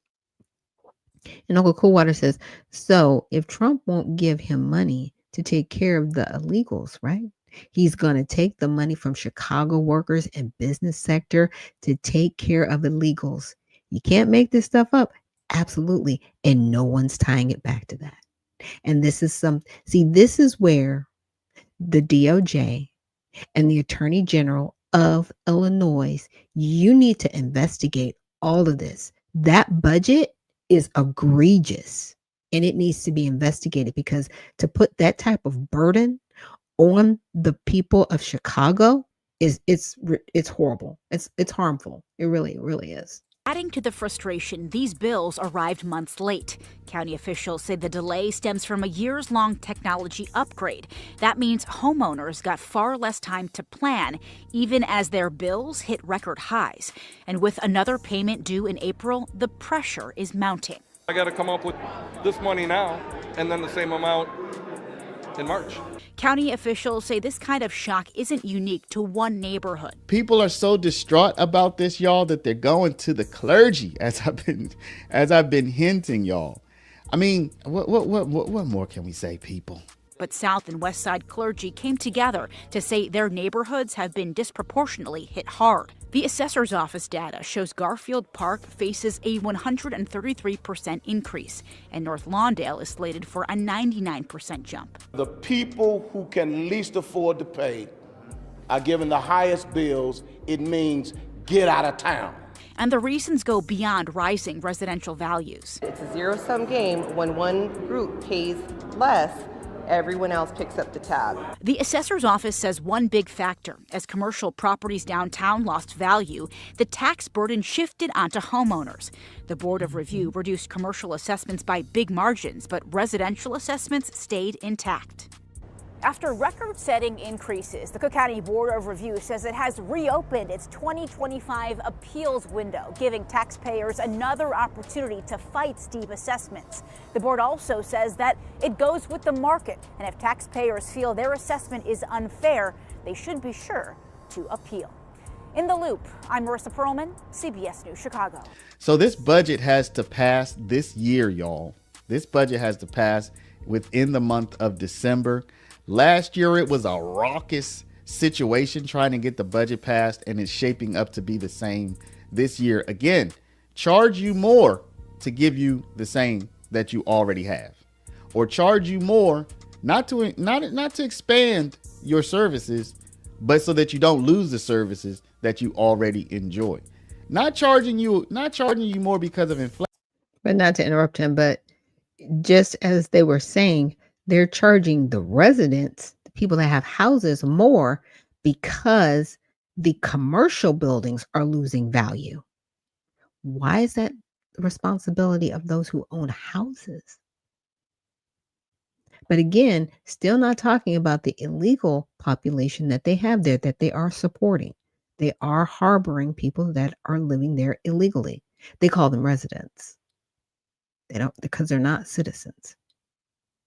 And Uncle Coolwater says, so if Trump won't give him money to take care of the illegals, right? He's going to take the money from Chicago workers and business sector to take care of illegals. You can't make this stuff up. Absolutely. And no one's tying it back to that. And this is this is where the DOJ and the Attorney General of Illinois, you need to investigate all of this. That budget is egregious, and it needs to be investigated, because to put that type of burden on the people of Chicago it's horrible. It's harmful. It really is. Adding to the frustration, these bills arrived months late. County officials say the delay stems from a years-long technology upgrade. That means homeowners got far less time to plan, even as their bills hit record highs. And with another payment due in April, the pressure is mounting. I got to come up with this money now and then the same amount in March. County officials say this kind of shock isn't unique to one neighborhood. People are so distraught about this, y'all, that they're going to the clergy, as I've been hinting, y'all. I mean, what more can we say, people? But South and West Side clergy came together to say their neighborhoods have been disproportionately hit hard. The assessor's office data shows Garfield Park faces a 133% increase, and North Lawndale is slated for a 99% jump. The people who can least afford to pay are given the highest bills. It means get out of town. And the reasons go beyond rising residential values. It's a zero-sum game. When one group pays less, everyone else picks up the tab. The assessor's office says one big factor, as commercial properties downtown lost value, the tax burden shifted onto homeowners. The Board of Review reduced commercial assessments by big margins, but residential assessments stayed intact. After record-setting increases, the Cook County Board of Review says it has reopened its 2025 appeals window, giving taxpayers another opportunity to fight steep assessments. The board also says that it goes with the market, and if taxpayers feel their assessment is unfair, they should be sure to appeal. In the Loop, I'm Marissa Perlman, CBS News, Chicago. So this budget has to pass this year, y'all. This budget has to pass within the month of December. Last year, it was a raucous situation trying to get the budget passed, and it's shaping up to be the same this year. Again, charge you more to give you the same that you already have, or charge you more not to expand your services, but so that you don't lose the services that you already enjoy. Not charging you more because of inflation. But not to interrupt him, but just as they were saying, they're charging the residents, the people that have houses, more because the commercial buildings are losing value. Why is that the responsibility of those who own houses? But again, still not talking about the illegal population that they have there, that they are supporting. They are harboring people that are living there illegally. They call them residents. They don't, because they're not citizens.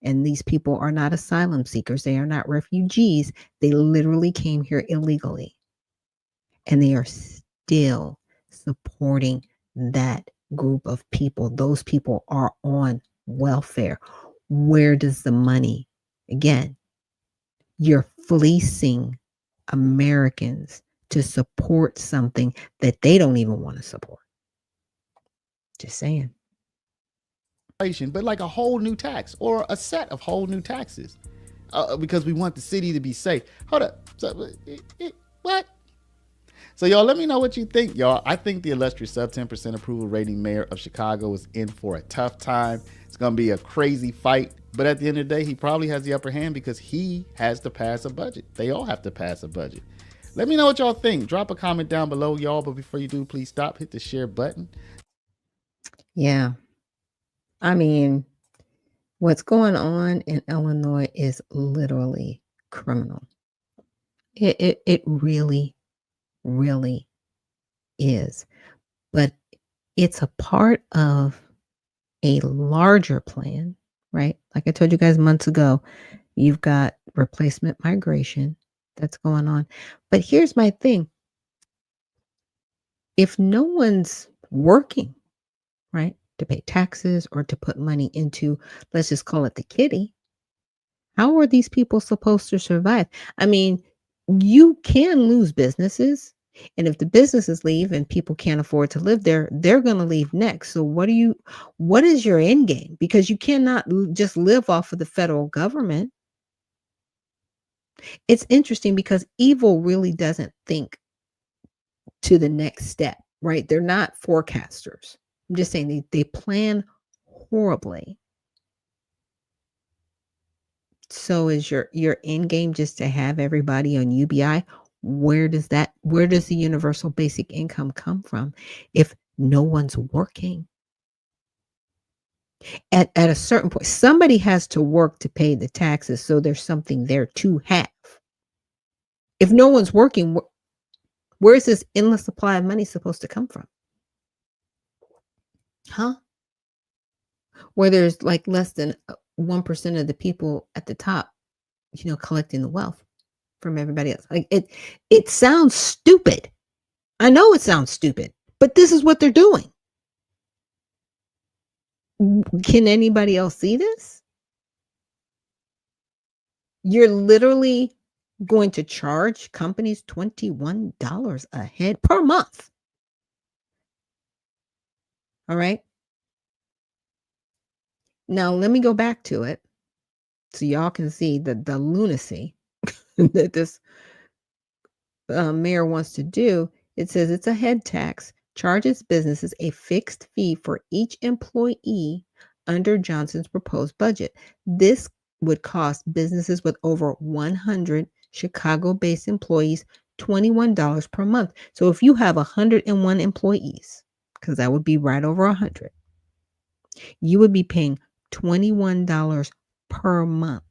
And these people are not asylum seekers. They are not refugees. They literally came here illegally. And they are still supporting that group of people. Those people are on welfare. Where does the money? Again, you're fleecing Americans to support something that they don't even want to support. Just saying. But like a whole new tax or a set of whole new taxes because we want the city to be safe. Hold up. So, what? So y'all, let me know what you think, y'all. I think the illustrious sub 10% approval rating mayor of Chicago is in for a tough time. It's going to be a crazy fight. But at the end of the day, he probably has the upper hand because he has to pass a budget. They all have to pass a budget. Let me know what y'all think. Drop a comment down below, y'all. But before you do, please stop. Hit the share button. Yeah. I mean, what's going on in Illinois is literally criminal. It really, really is. But it's a part of a larger plan, right? Like I told you guys months ago, you've got replacement migration that's going on. But here's my thing. If no one's working, right, to pay taxes or to put money into, let's just call it the kitty, how are these people supposed to survive? I mean, you can lose businesses. And if the businesses leave and people can't afford to live there, they're going to leave next. So what is your end game? Because you cannot just live off of the federal government. It's interesting because evil really doesn't think to the next step, right? They're not forecasters. I'm just saying they plan horribly. So is your end game just to have everybody on UBI? Where does the universal basic income come from if no one's working? At a certain point, somebody has to work to pay the taxes, so there's something there to have. If no one's working, where is this endless supply of money supposed to come from? Huh? Where there's like less than 1% of the people at the top, collecting the wealth from everybody else. Like it sounds stupid. I know it sounds stupid, but this is what they're doing. Can anybody else see this? You're literally going to charge companies $21 a head per month. All right. Now let me go back to it so y'all can see the lunacy that this mayor wants to do. It says it's a head tax, charges businesses a fixed fee for each employee under Johnson's proposed budget. This would cost businesses with over 100 Chicago-based employees $21 per month. So if you have 101 employees, because that would be right over 100, you would be paying $21 per month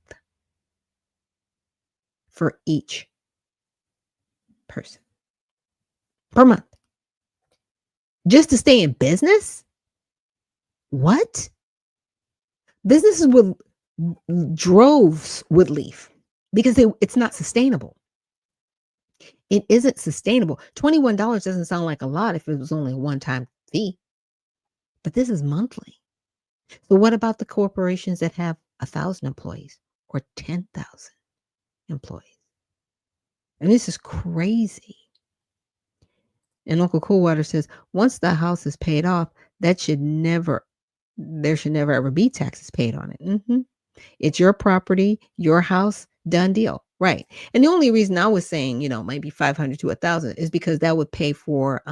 for each person per month just to stay in business. What? Businesses would droves would leave because it's not sustainable. It isn't sustainable. $21 doesn't sound like a lot if it was only a one-time fee, but this is monthly. So what about the corporations that have 1,000 employees or 10,000 employees? And this is crazy. And Uncle Coolwater says, once the house is paid off, there should never ever be taxes paid on it. It's your property, your house, done deal. Right. And the only reason I was saying, maybe 500 to 1,000 is because that would pay for,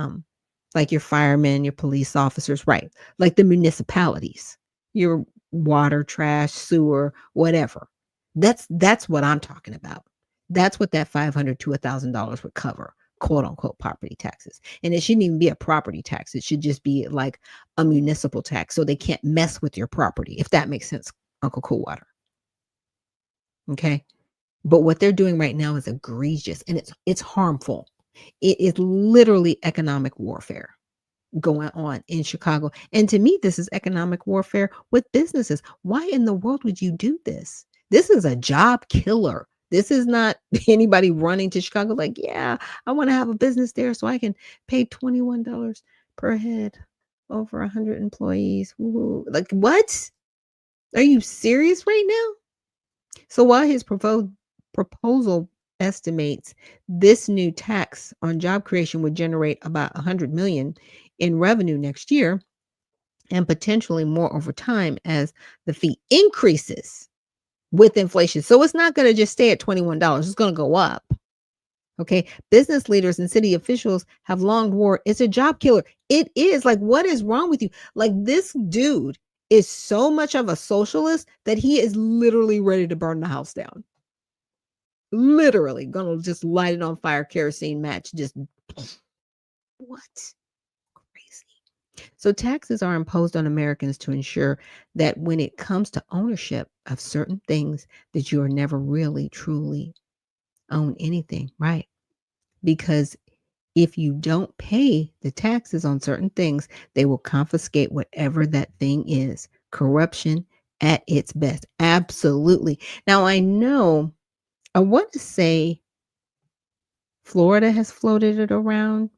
like your firemen, your police officers, right? Like the municipalities, your water, trash, sewer, whatever. That's what I'm talking about. That's what that $500 to $1,000 would cover, quote unquote, property taxes. And it shouldn't even be a property tax. It should just be like a municipal tax. So they can't mess with your property, if that makes sense, Uncle Coolwater. Okay. But what they're doing right now is egregious and it's harmful. It is literally economic warfare going on in Chicago. And to me, this is economic warfare with businesses. Why in the world would you do this? This is a job killer. This is not anybody running to Chicago like, yeah, I want to have a business there so I can pay $21 per head. over 100 employees. Ooh, like what? Are you serious right now? So while his proposal estimates this new tax on job creation would generate about 100 million in revenue next year and potentially more over time as the fee increases with inflation. So it's not going to just stay at $21. It's going to go up. Okay. Business leaders and city officials have long warned it's a job killer. It is. Like, what is wrong with you? Like, this dude is so much of a socialist that he is literally ready to burn the house down. Literally gonna just light it on fire, kerosene match, just what? Crazy. So taxes are imposed on Americans to ensure that when it comes to ownership of certain things, that you are never really truly own anything, right? Because if you don't pay the taxes on certain things, they will confiscate whatever that thing is. Corruption at its best. Absolutely. Now, I know, I want to say Florida has floated it around.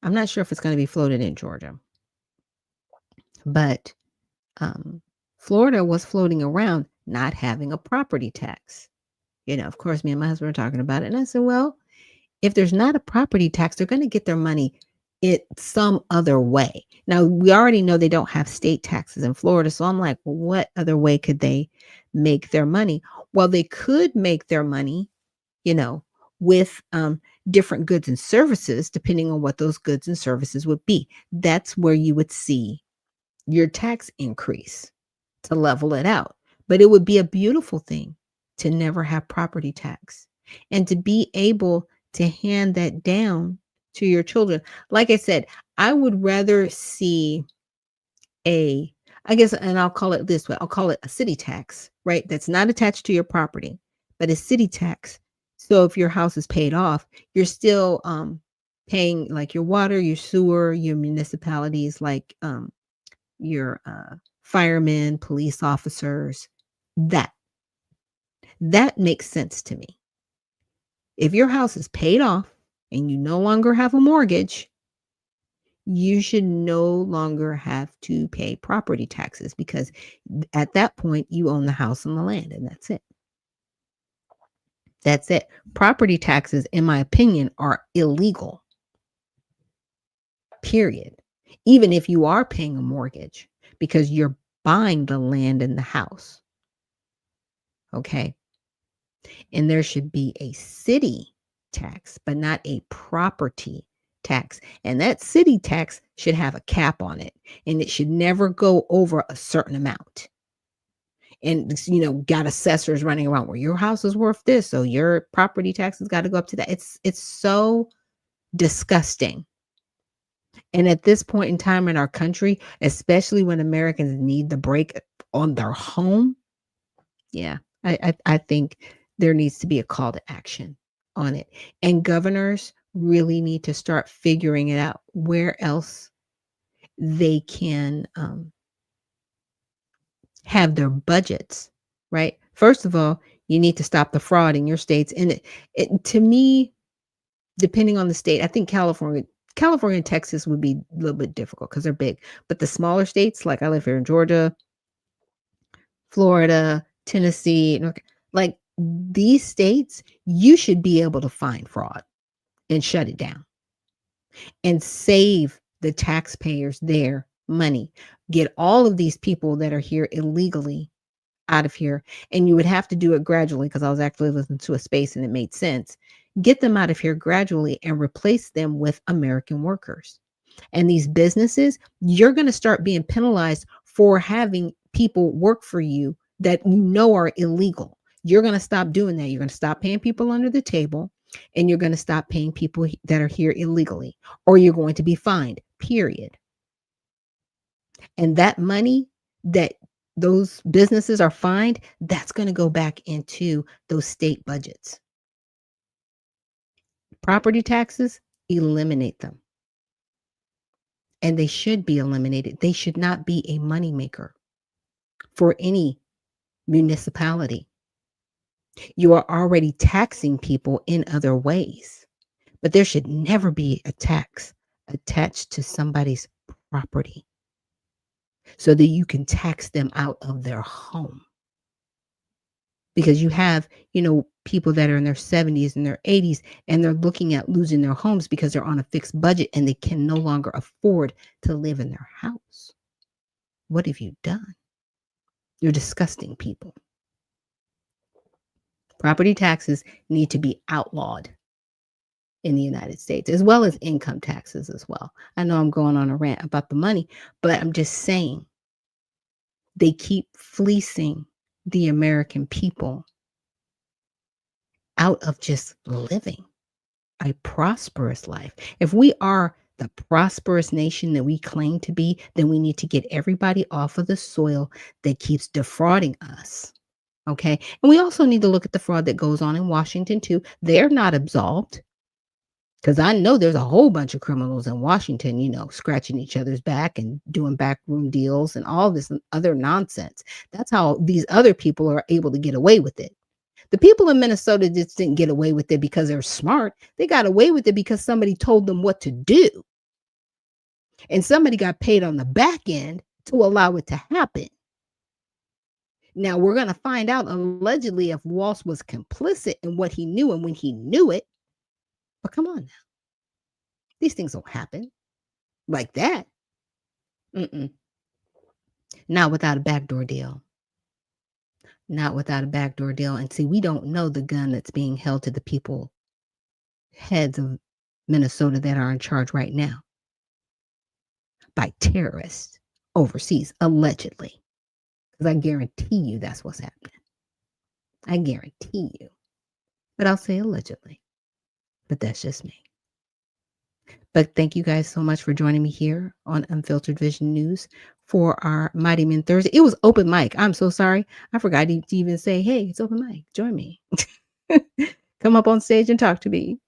I'm not sure if it's going to be floated in Georgia, but Florida was floating around not having a property tax. You know, of course, me and my husband were talking about it. And I said, well, if there's not a property tax, they're going to get their money it some other way. Now, we already know they don't have state taxes in Florida. So I'm like, well, what other way could they make their money? Well, they could make their money, you know, with different goods and services, depending on what those goods and services would be. That's where you would see your tax increase to level it out. But it would be a beautiful thing to never have property tax and to be able to hand that down to your children. Like I said, I would rather see I guess, and I'll call it this way, I'll call it a city tax, right? That's not attached to your property, but a city tax. So if your house is paid off, you're still paying like your water, your sewer, your municipalities, like your firemen, police officers. That makes sense to me. If your house is paid off and you no longer have a mortgage, you should no longer have to pay property taxes because at that point you own the house and the land, and that's it. That's it. Property taxes, in my opinion, are illegal. Period. Even if you are paying a mortgage because you're buying the land and the house. Okay. And there should be a city tax, but not a property tax. And that city tax should have a cap on it, and it should never go over a certain amount. And, you know, got assessors running around where your house is worth this, so your property tax has got to go up to that. It's so disgusting. And at this point in time in our country, especially when Americans need the break on their home, yeah, I think there needs to be a call to action on it. And governors really need to start figuring it out where else they can have their budgets, right? First of all, you need to stop the fraud in your states. And to me, depending on the state, I think California and Texas would be a little bit difficult because they're big. But the smaller states, like I live here in Georgia, Florida, Tennessee, like these states, you should be able to find fraud and shut it down and save the taxpayers their money. Get all of these people that are here illegally out of here. And you would have to do it gradually because I was actually listening to a space and it made sense. Get them out of here gradually and replace them with American workers. And these businesses, you're going to start being penalized for having people work for you that you know are illegal. You're going to stop doing that. You're going to stop paying people under the table, and you're going to stop paying people that are here illegally, or you're going to be fined, period. And that money that those businesses are fined, that's going to go back into those state budgets. Property taxes, eliminate them. And they should be eliminated. They should not be a moneymaker for any municipality. You are already taxing people in other ways, but there should never be a tax attached to somebody's property so that you can tax them out of their home. Because you have, people that are in their 70s and their 80s, and they're looking at losing their homes because they're on a fixed budget and they can no longer afford to live in their house. What have you done? You're disgusting people. Property taxes need to be outlawed in the United States, as well as income taxes as well. I know I'm going on a rant about the money, but I'm just saying they keep fleecing the American people out of just living a prosperous life. If we are the prosperous nation that we claim to be, then we need to get everybody off of the soil that keeps defrauding us. Okay. And we also need to look at the fraud that goes on in Washington too. They're not absolved. Because I know there's a whole bunch of criminals in Washington, scratching each other's back and doing backroom deals and all this other nonsense. That's how these other people are able to get away with it. The people in Minnesota just didn't get away with it because they're smart. They got away with it because somebody told them what to do. And somebody got paid on the back end to allow it to happen. Now, we're going to find out allegedly if Walsh was complicit in what he knew and when he knew it. But come on now. These things don't happen like that. Not without a backdoor deal. Not without a backdoor deal. And see, we don't know the gun that's being held to the people, heads of Minnesota that are in charge right now by terrorists overseas, allegedly. Because I guarantee you that's what's happening. I guarantee you. But I'll say allegedly. But that's just me. But thank you guys so much for joining me here on Unfiltered Vision News for our Mighty Men Thursday. It was open mic. I'm so sorry. I forgot to even say, hey, it's open mic. Join me. Come up on stage and talk to me.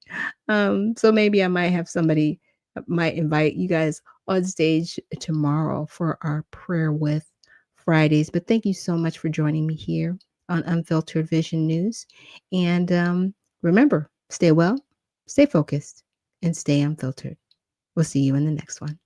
So maybe I might have somebody, might invite you guys on stage tomorrow for our Prayer With Fridays. But thank you so much for joining me here on Unfiltered Vision News. And remember, stay well, stay focused, and stay unfiltered. We'll see you in the next one.